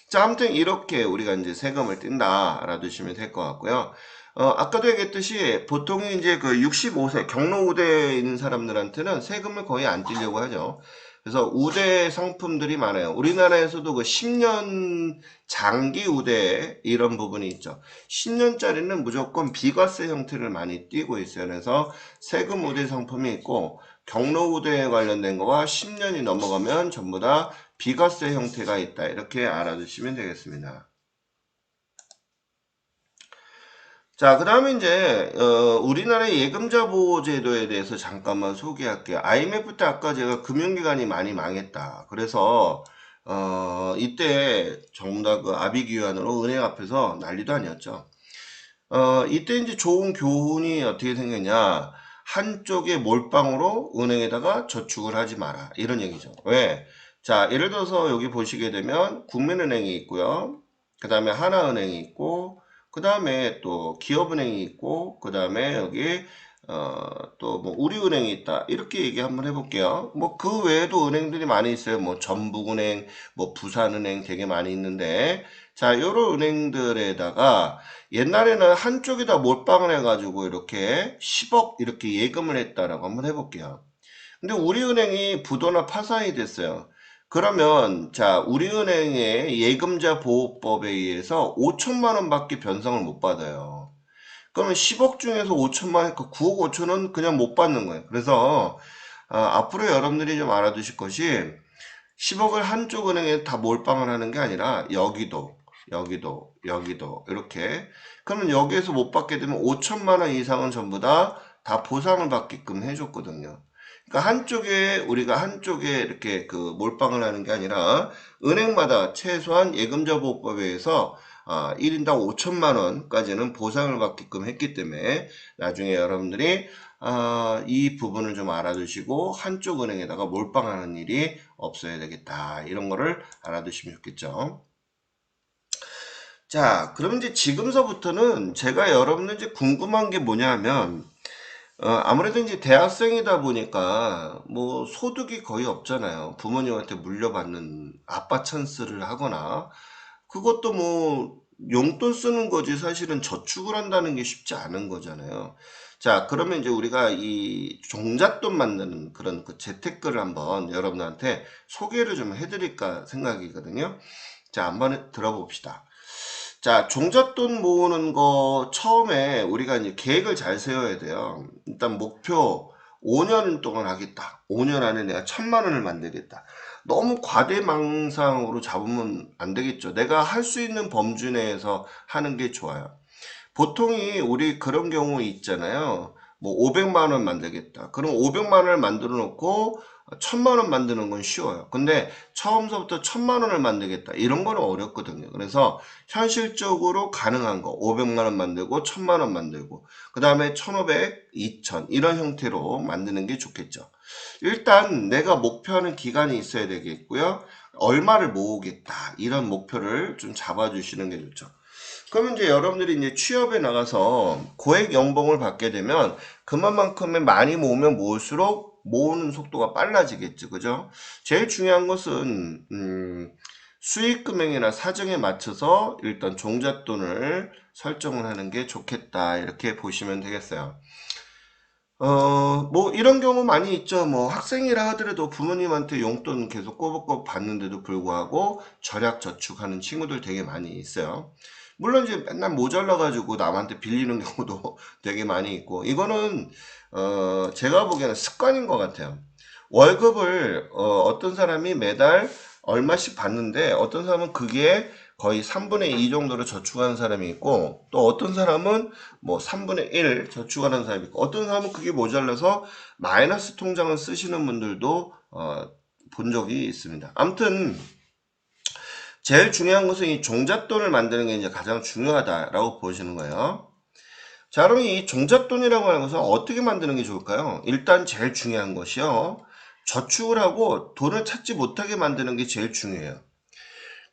자, 아무튼 이렇게 우리가 이제 세금을 띈다 알아두시면 될 것 같고요. 아까도 얘기했듯이 보통 이제 그 65세 경로 우대에 있는 사람들한테는 세금을 거의 안 떼려고 하죠. 그래서 우대 상품들이 많아요. 우리나라에서도 그 10년 장기 우대 이런 부분이 있죠. 10년짜리는 무조건 비과세 형태를 많이 띄고 있어요. 그래서 세금 우대 상품이 있고 경로 우대에 관련된 거와 10년이 넘어가면 전부 다 비과세 형태가 있다. 이렇게 알아두시면 되겠습니다. 자, 그 다음에 이제, 우리나라의 예금자 보호제도에 대해서 잠깐만 소개할게요. IMF 때 아까 제가 금융기관이 많이 망했다. 그래서, 이때 전부 다 그 아비규환으로 은행 앞에서 난리도 아니었죠. 이때 이제 좋은 교훈이 어떻게 생겼냐. 한쪽에 몰빵으로 은행에다가 저축을 하지 마라. 이런 얘기죠. 왜? 자, 예를 들어서 여기 보시게 되면 국민은행이 있고요. 그 다음에 하나은행이 있고, 그 다음에 또 기업은행이 있고, 그 다음에 여기 또 뭐 우리은행이 있다. 이렇게 얘기 한번 해볼게요. 뭐 그 외에도 은행들이 많이 있어요. 뭐 전북은행, 뭐 부산은행 되게 많이 있는데, 자, 요런 은행들에다가 옛날에는 한쪽에다 몰빵을 해가지고 이렇게 10억 이렇게 예금을 했다라고 한번 해볼게요. 근데 우리은행이 부도나 파산이 됐어요. 그러면 자, 우리은행의 예금자 보호법에 의해서 5천만 원밖에 변상을 못 받아요. 그러면 10억 중에서 5천만 원, 그러니까 9억 5천은 그냥 못 받는 거예요. 그래서 앞으로 여러분들이 좀 알아두실 것이 10억을 한쪽 은행에 다 몰빵을 하는 게 아니라 여기도, 여기도, 여기도 이렇게. 그러면 여기에서 못 받게 되면 5천만 원 이상은 전부 다 보상을 받게끔 해줬거든요. 그러니까 한쪽에 우리가 한쪽에 이렇게 그 몰빵을 하는 게 아니라 은행마다 최소한 예금자 보호법에 의해서 1인당 5천만 원까지는 보상을 받게끔 했기 때문에 나중에 여러분들이 이 부분을 좀 알아두시고 한쪽 은행에다가 몰빵하는 일이 없어야 되겠다. 이런 거를 알아두시면 좋겠죠. 자, 그럼 이제 지금서부터는 제가 여러분들 이제 궁금한 게 뭐냐 하면 아무래도 이제 대학생이다 보니까 뭐 소득이 거의 없잖아요. 부모님한테 물려받는 아빠 찬스를 하거나 그것도 뭐 용돈 쓰는 거지 사실은 저축을 한다는 게 쉽지 않은 거잖아요. 자, 그러면 이제 우리가 이 종잣돈 만드는 그런 그 재테크를 한번 여러분한테 소개를 좀 해드릴까 생각이거든요. 자, 한번 들어봅시다. 자, 종잣돈 모으는 거 처음에 우리가 이제 계획을 잘 세워야 돼요. 일단 목표 5년 동안 하겠다. 5년 안에 내가 1,000만 원을 만들겠다. 너무 과대망상으로 잡으면 안 되겠죠. 내가 할 수 있는 범주 내에서 하는 게 좋아요. 보통이 우리 그런 경우 있잖아요. 뭐 500만 원 만들겠다. 그럼 500만 원을 만들어 놓고 1,000만 원 만드는 건 쉬워요. 근데 처음서부터 1,000만 원을 만들겠다. 이런 거는 어렵거든요. 그래서 현실적으로 가능한 거 500만 원 만들고 1,000만 원 만들고 그 다음에 1,500, 2,000 이런 형태로 만드는 게 좋겠죠. 일단 내가 목표하는 기간이 있어야 되겠고요. 얼마를 모으겠다. 이런 목표를 좀 잡아주시는 게 좋죠. 그러면 이제 여러분들이 이제 취업에 나가서 고액 연봉을 받게 되면 그만큼의 많이 모으면 모을수록 모으는 속도가 빨라지겠죠. 그죠? 제일 중요한 것은 수익 금액이나 사정에 맞춰서 일단 종잣돈을 설정을 하는 게 좋겠다. 이렇게 보시면 되겠어요. 뭐 이런 경우 많이 있죠. 뭐 학생이라 하더라도 부모님한테 용돈 계속 꼬박꼬박 받는데도 불구하고 절약 저축하는 친구들 되게 많이 있어요. 물론 이제 맨날 모자라가지고 남한테 빌리는 경우도 되게 많이 있고 이거는 제가 보기에는 습관인 것 같아요. 월급을 어떤 사람이 매달 얼마씩 받는데 어떤 사람은 그게 거의 3분의 2 정도로 저축하는 사람이 있고 또 어떤 사람은 뭐 3분의 1 저축하는 사람이 있고 어떤 사람은 그게 모자라서 마이너스 통장을 쓰시는 분들도 본 적이 있습니다. 아무튼 제일 중요한 것은 이 종잣돈을 만드는 게 이제 가장 중요하다라고 보시는 거예요. 자, 그럼 이 종잣돈이라고 하는 것은 어떻게 만드는 게 좋을까요? 일단 제일 중요한 것이요. 저축을 하고 돈을 찾지 못하게 만드는 게 제일 중요해요.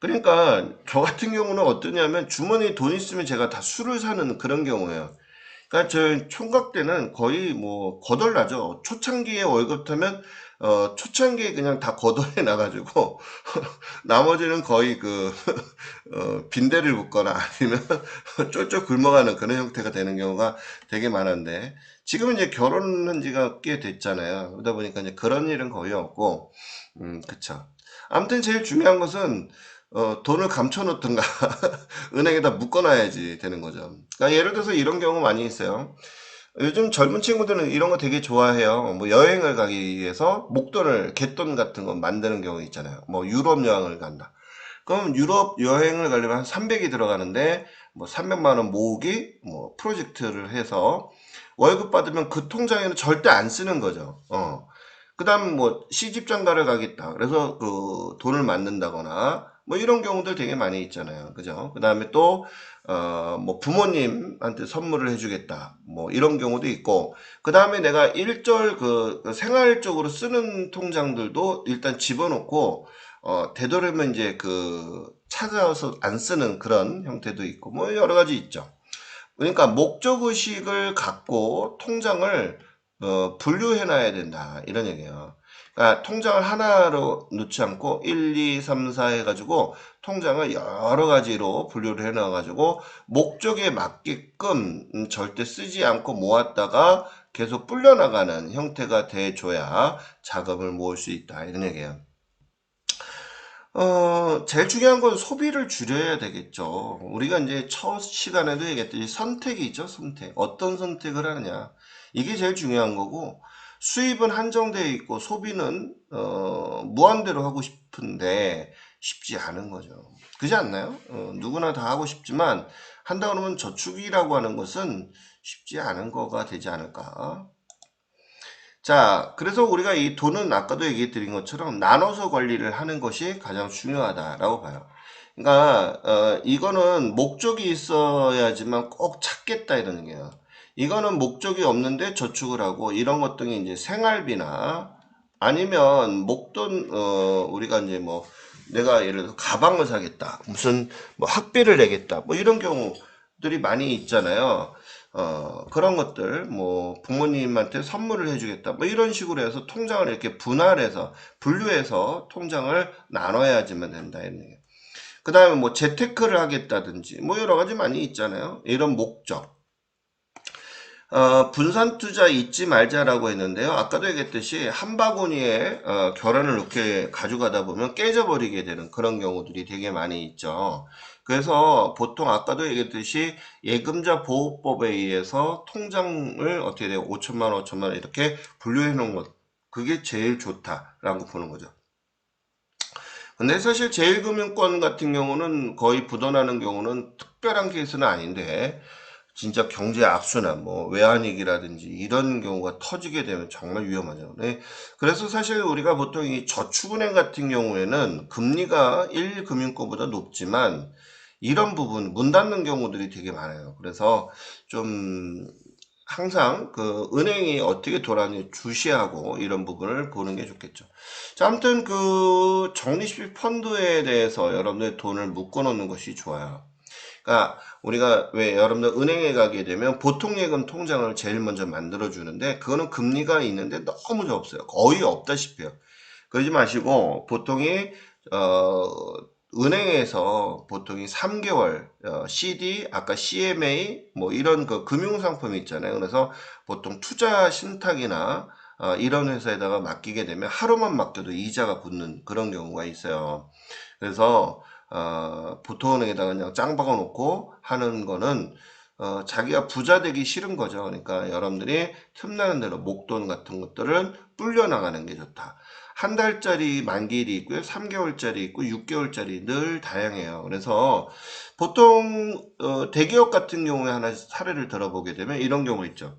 그러니까 저 같은 경우는 어떠냐면 주머니에 돈 있으면 제가 다 술을 사는 그런 경우예요. 그러니까 저 총각 때는 거의 뭐 거덜나죠. 초창기에 월급 타면 초창기에 그냥 다 거덜해 나가지고 나머지는 거의 그 빈대를 붙거나 아니면 쫄쫄 굶어가는 그런 형태가 되는 경우가 되게 많은데 지금은 이제 결혼한 지가 꽤 됐잖아요. 그러다 보니까 이제 그런 일은 거의 없고 그쵸. 아무튼 제일 중요한 것은 돈을 감춰놓든가 은행에다 묶어놔야지 되는 거죠. 그러니까 예를 들어서 이런 경우 많이 있어요. 요즘 젊은 친구들은 이런 거 되게 좋아해요. 뭐 여행을 가기 위해서 목돈을, 갯돈 같은 거 만드는 경우 있잖아요. 뭐 유럽 여행을 간다. 그럼 유럽 여행을 가려면 한 300이 들어가는데 뭐 300만 원 모으기 뭐 프로젝트를 해서 월급 받으면 그 통장에는 절대 안 쓰는 거죠. 그다음 뭐 시집장가를 가겠다. 그래서 그 돈을 만든다거나 뭐 이런 경우들 되게 많이 있잖아요. 그죠? 그다음에 또 뭐 부모님한테 선물을 해주겠다. 뭐 이런 경우도 있고 그다음에 내가 일절 그 생활적으로 쓰는 통장들도 일단 집어넣고 되도록이면 이제 그 찾아서 안 쓰는 그런 형태도 있고 뭐 여러 가지 있죠. 그러니까 목적의식을 갖고 통장을 분류해 놔야 된다. 이런 얘기예요. 그러니까 통장을 하나로 넣지 않고 1, 2, 3, 4 해가지고 통장을 여러 가지로 분류를 해 놔가지고 목적에 맞게끔 절대 쓰지 않고 모았다가 계속 불려나가는 형태가 돼줘야 자금을 모을 수 있다. 이런 얘기예요. 제일 중요한 건 소비를 줄여야 되겠죠. 우리가 이제 첫 시간에도 얘기했듯이 선택이 있죠, 선택. 어떤 선택을 하느냐. 이게 제일 중요한 거고, 수입은 한정되어 있고, 소비는, 무한대로 하고 싶은데, 쉽지 않은 거죠. 그렇지 않나요? 누구나 다 하고 싶지만, 한다 그러면 저축이라고 하는 것은 쉽지 않은 거가 되지 않을까. 자, 그래서 우리가 이 돈은 아까도 얘기해 드린 것처럼 나눠서 관리를 하는 것이 가장 중요하다라고 봐요. 그러니까 이거는 목적이 있어야지만 꼭 찾겠다 이런 얘기예요. 이거는 목적이 없는데 저축을 하고 이런 것들이 이제 생활비나 아니면 목돈 우리가 이제 뭐 내가 예를 들어 가방을 사겠다. 무슨 뭐 학비를 내겠다. 뭐 이런 경우들이 많이 있잖아요. 그런 것들, 뭐, 부모님한테 선물을 해주겠다. 뭐, 이런 식으로 해서 통장을 이렇게 분할해서, 분류해서 통장을 나눠야지만 된다. 그 다음에 뭐, 재테크를 하겠다든지, 뭐, 여러 가지 많이 있잖아요. 이런 목적. 분산 투자 잊지 말자라고 했는데요. 아까도 얘기했듯이 한 바구니에 결혼을 이렇게 가져가다 보면 깨져버리게 되는 그런 경우들이 되게 많이 있죠. 그래서 보통 아까도 얘기했듯이 예금자 보호법에 의해서 통장을 어떻게 돼요? 5천만 원, 5천만 원 이렇게 분류해 놓은 것. 그게 제일 좋다라고 보는 거죠. 근데 사실 제일금융권 같은 경우는 거의 부도나는 경우는 특별한 케이스는 아닌데 진짜 경제 악순환, 뭐 외환위기라든지 이런 경우가 터지게 되면 정말 위험하죠. 네. 그래서 사실 우리가 보통 이 저축은행 같은 경우에는 금리가 1금융권보다 높지만 이런 부분 문 닫는 경우들이 되게 많아요. 그래서 좀 항상 그 은행이 어떻게 돌아가는지 주시하고 이런 부분을 보는 게 좋겠죠. 자, 아무튼 그 적립식 펀드에 대해서 여러분들 돈을 묶어 놓는 것이 좋아요. 그러니까 우리가 왜 여러분들 은행에 가게 되면 보통예금 통장을 제일 먼저 만들어 주는데 그거는 금리가 있는데 너무 없어요. 거의 없다시피 해요. 그러지 마시고 보통이 어 은행에서 보통이 3개월 CD 아까 CMA 뭐 이런 그 금융상품이 있잖아요. 그래서 보통 투자 신탁이나 이런 회사에다가 맡기게 되면 하루만 맡겨도 이자가 붙는 그런 경우가 있어요. 그래서 보통은행에다가 그냥 짱 박아 놓고 하는 거는 자기가 부자 되기 싫은 거죠. 그러니까 여러분들이 틈나는 대로 목돈 같은 것들은 불려 나가는 게 좋다. 한 달짜리 만기일이 있고요. 3개월짜리 있고 6개월짜리 늘 다양해요. 그래서 보통 대기업 같은 경우에 하나 사례를 들어보게 되면 이런 경우 있죠.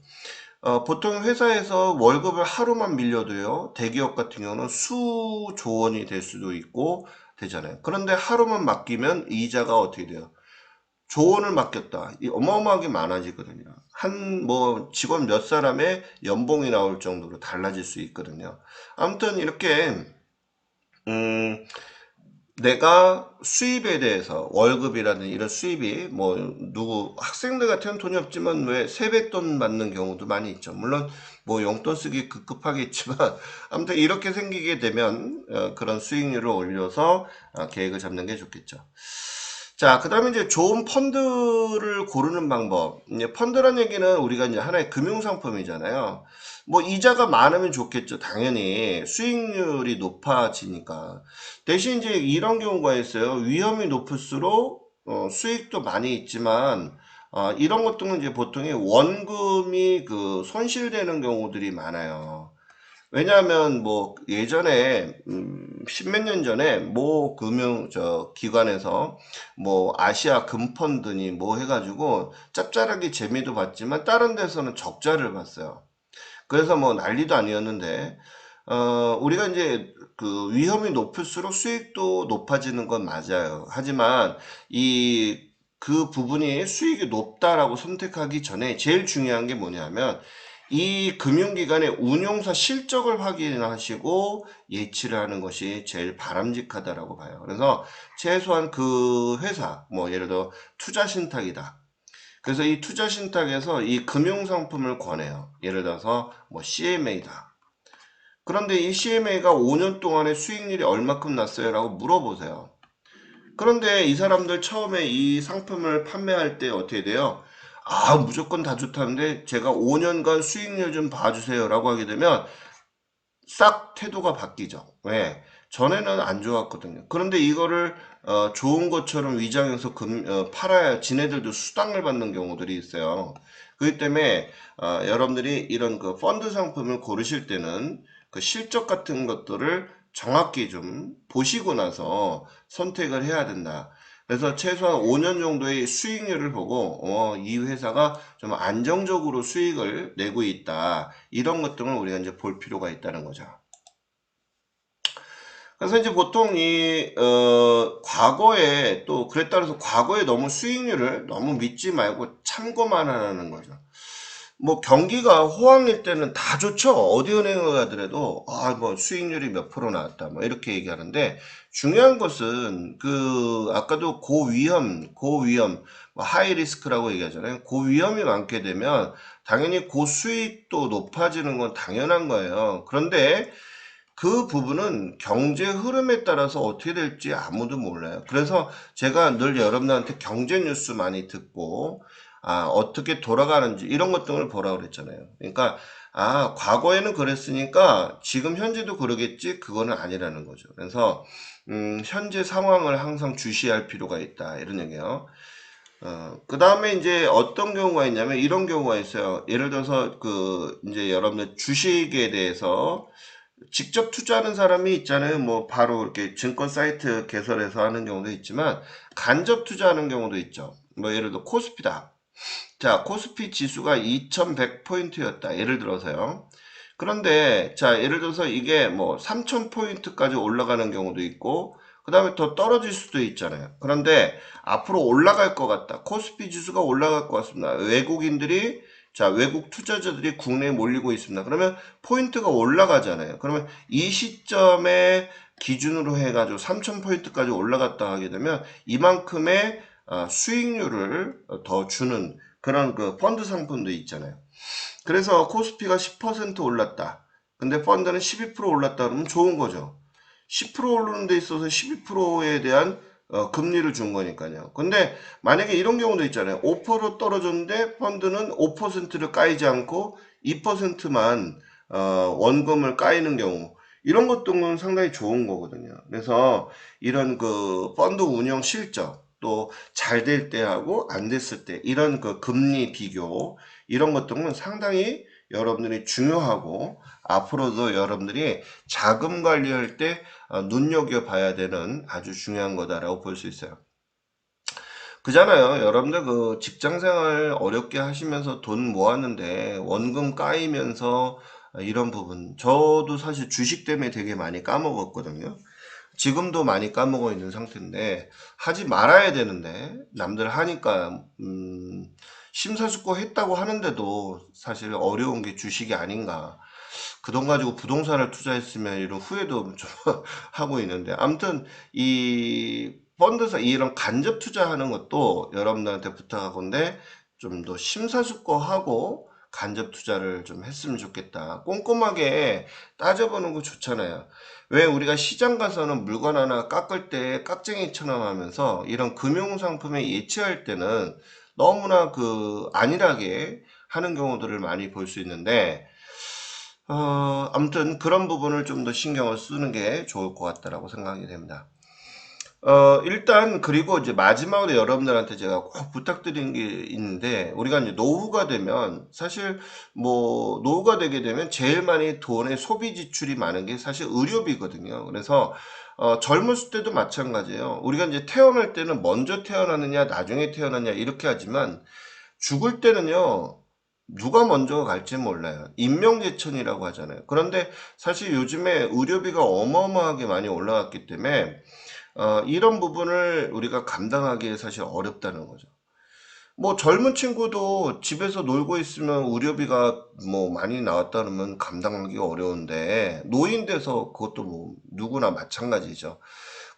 보통 회사에서 월급을 하루만 밀려도요, 대기업 같은 경우는 수조 원이 될 수도 있고, 되잖아요. 그런데 하루만 맡기면 이자가 어떻게 돼요? 조언을 맡겼다. 이 어마어마하게 많아지거든요. 한 뭐 직원 몇 사람의 연봉이 나올 정도로 달라질 수 있거든요. 아무튼 이렇게 음, 내가 수입에 대해서 월급이라든 이런 수입이 뭐 누구 학생들 같은 돈이 없지만 왜 세뱃돈 받는 경우도 많이 있죠. 물론 뭐 용돈 쓰기 급급하겠지만 아무튼 이렇게 생기게 되면 그런 수익률을 올려서 계획을 잡는 게 좋겠죠. 자, 그 다음에 이제 좋은 펀드를 고르는 방법. 이제 펀드란 얘기는 우리가 이제 하나의 금융상품이잖아요. 뭐 이자가 많으면 좋겠죠. 당연히 수익률이 높아지니까. 대신 이제 이런 경우가 있어요. 위험이 높을수록 수익도 많이 있지만 이런 것들은 이제 보통의 원금이 그 손실되는 경우들이 많아요. 왜냐하면 뭐 예전에 십몇 년 전에 모 금융 기관에서 뭐 아시아 금펀드니 뭐 해가지고 짭짤하게 재미도 봤지만 다른 데서는 적자를 봤어요. 그래서 뭐 난리도 아니었는데 우리가 이제 그 위험이 높을수록 수익도 높아지는 건 맞아요. 하지만 이 그 부분이 수익이 높다라고 선택하기 전에 제일 중요한 게 뭐냐면 이 금융기관의 운용사 실적을 확인하시고 예치를 하는 것이 제일 바람직하다라고 봐요. 그래서 최소한 그 회사, 뭐 예를 들어 투자신탁이다. 그래서 이 투자신탁에서 이 금융상품을 권해요. 예를 들어서 뭐 CMA다. 그런데 이 CMA가 5년 동안의 수익률이 얼마큼 났어요? 라고 물어보세요. 그런데 이 사람들 처음에 이 상품을 판매할 때 어떻게 돼요? 아, 무조건 다 좋다는데 제가 5년간 수익률 좀 봐주세요. 라고 하게 되면 싹 태도가 바뀌죠. 왜? 전에는 안 좋았거든요. 그런데 이거를 좋은 것처럼 위장해서 팔아야 지네들도 수당을 받는 경우들이 있어요. 그렇기 때문에 여러분들이 이런 그 펀드 상품을 고르실 때는 그 실적 같은 것들을 정확히 좀 보시고 나서 선택을 해야 된다. 그래서 최소한 5년 정도의 수익률을 보고 이 회사가 좀 안정적으로 수익을 내고 있다. 이런 것들을 우리가 이제 볼 필요가 있다는 거죠. 그래서 이제 보통 과거에 또 그랬다 그래서 과거에 너무 수익률을 너무 믿지 말고 참고만 하라는 거죠. 뭐 경기가 호황일 때는 다 좋죠. 어디 은행을 가더라도 뭐 수익률이 몇 프로 나왔다 뭐 이렇게 얘기하는데 중요한 것은 그 아까도 고위험 뭐 하이 리스크라고 얘기하잖아요. 고위험이 많게 되면 당연히 고수익도 높아지는 건 당연한 거예요. 그런데 그 부분은 경제 흐름에 따라서 어떻게 될지 아무도 몰라요. 그래서 제가 늘 여러분들한테 경제 뉴스 많이 듣고 어떻게 돌아가는지 이런 것들을 보라고 그랬잖아요. 그러니까 과거에는 그랬으니까 지금 현재도 그러겠지 그거는 아니라는 거죠. 그래서 현재 상황을 항상 주시할 필요가 있다 이런 얘기예요. 그 다음에 이제 어떤 경우가 있냐면 이런 경우가 있어요. 예를 들어서 그 이제 여러분들 주식에 대해서 직접 투자하는 사람이 있잖아요. 뭐 바로 이렇게 증권 사이트 개설해서 하는 경우도 있지만 간접 투자하는 경우도 있죠. 뭐 예를 들어 코스피다. 자, 코스피 지수가 2100포인트였다. 예를 들어서요. 그런데 자, 예를 들어서 이게 뭐 3000포인트까지 올라가는 경우도 있고 그 다음에 더 떨어질 수도 있잖아요. 그런데 앞으로 올라갈 것 같다. 코스피 지수가 올라갈 것 같습니다. 외국인들이 자, 외국 투자자들이 국내에 몰리고 있습니다. 그러면 포인트가 올라가잖아요. 그러면 이 시점에 기준으로 해가지고 3000포인트까지 올라갔다 하게 되면 이만큼의 수익률을 더 주는 그런 그 펀드 상품도 있잖아요. 그래서 코스피가 10% 올랐다. 근데 펀드는 12% 올랐다 그러면 좋은 거죠. 10% 오르는 데 있어서 12%에 대한 금리를 준 거니까요. 근데 만약에 이런 경우도 있잖아요. 5% 떨어졌는데 펀드는 5%를 까이지 않고 2%만 원금을 까이는 경우 이런 것들은 상당히 좋은 거거든요. 그래서 이런 그 펀드 운영 실적 또 잘 될 때하고 안 됐을 때 이런 그 금리 비교 이런 것들은 상당히 여러분들이 중요하고 앞으로도 여러분들이 자금 관리할 때 눈여겨봐야 되는 아주 중요한 거다라고 볼 수 있어요. 그잖아요. 여러분들 그 직장생활 어렵게 하시면서 돈 모았는데 원금 까이면서 이런 부분 저도 사실 주식 때문에 되게 많이 까먹었거든요. 지금도 많이 까먹어 있는 상태인데 하지 말아야 되는데 남들 하니까 심사숙고했다고 하는데도 사실 어려운 게 주식이 아닌가. 그 돈 가지고 부동산을 투자했으면 이런 후회도 좀 하고 있는데 아무튼 이 펀드사 이런 간접 투자하는 것도 여러분들한테 부탁하건데 좀 더 심사숙고하고 간접 투자를 좀 했으면 좋겠다. 꼼꼼하게 따져보는 거 좋잖아요. 왜 우리가 시장 가서는 물건 하나 깎을 때 깍쟁이처럼 하면서 이런 금융상품에 예치할 때는 너무나 그 안일하게 하는 경우들을 많이 볼 수 있는데 아무튼 그런 부분을 좀 더 신경을 쓰는 게 좋을 것 같다라고 생각이 됩니다. 일단 그리고 이제 마지막으로 여러분들한테 제가 꼭 부탁드리는 게 있는데 우리가 이제 노후가 되면 사실 뭐 노후가 되게 되면 제일 많이 돈의 소비 지출이 많은 게 사실 의료비거든요. 그래서 젊었을 때도 마찬가지예요. 우리가 이제 태어날 때는 먼저 태어나느냐 나중에 태어나냐 이렇게 하지만 죽을 때는요. 누가 먼저 갈지 몰라요. 인명재천이라고 하잖아요. 그런데 사실 요즘에 의료비가 어마어마하게 많이 올라갔기 때문에 이런 부분을 우리가 감당하기 사실 어렵다는 거죠. 뭐 젊은 친구도 집에서 놀고 있으면 의료비가 뭐 많이 나왔다 그러면 감당하기 어려운데 노인 돼서 그것도 뭐 누구나 마찬가지죠.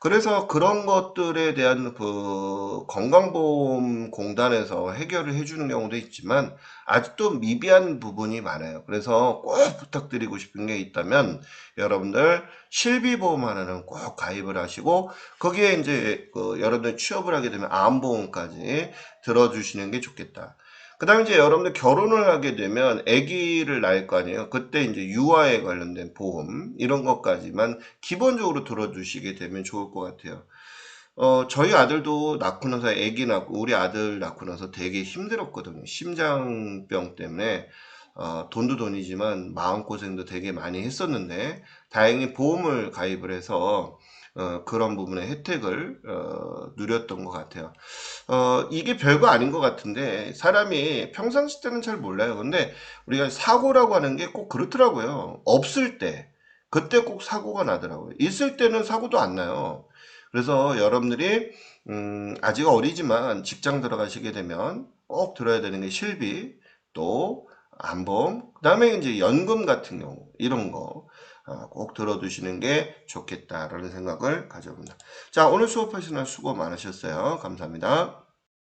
그래서 그런 것들에 대한 그 건강보험공단에서 해결을 해주는 경우도 있지만 아직도 미비한 부분이 많아요. 그래서 꼭 부탁드리고 싶은 게 있다면 여러분들 실비보험 하나는 꼭 가입을 하시고 거기에 이제 그 여러분들 취업을 하게 되면 암보험까지 들어주시는 게 좋겠다. 그 다음에 이제 여러분들 결혼을 하게 되면 아기를 낳을 거 아니에요. 그때 이제 유아에 관련된 보험 이런 것까지만 기본적으로 들어주시게 되면 좋을 것 같아요. 저희 아들도 낳고 나서 아기 낳고 우리 아들 낳고 나서 되게 힘들었거든요. 심장병 때문에 돈도 돈이지만 마음고생도 되게 많이 했었는데 다행히 보험을 가입을 해서 그런 부분의 혜택을 누렸던 것 같아요. 이게 별거 아닌 것 같은데 사람이 평상시 때는 잘 몰라요. 근데 우리가 사고라고 하는 게 꼭 그렇더라고요. 없을 때 그때 꼭 사고가 나더라고요. 있을 때는 사고도 안 나요. 그래서 여러분들이 아직 어리지만 직장 들어가시게 되면 꼭 들어야 되는 게 실비 또 안보험 그다음에 이제 연금 같은 경우 이런 거 꼭 들어두시는 게 좋겠다라는 생각을 가져봅니다. 자, 오늘 수업하시느라 수고 많으셨어요. 감사합니다.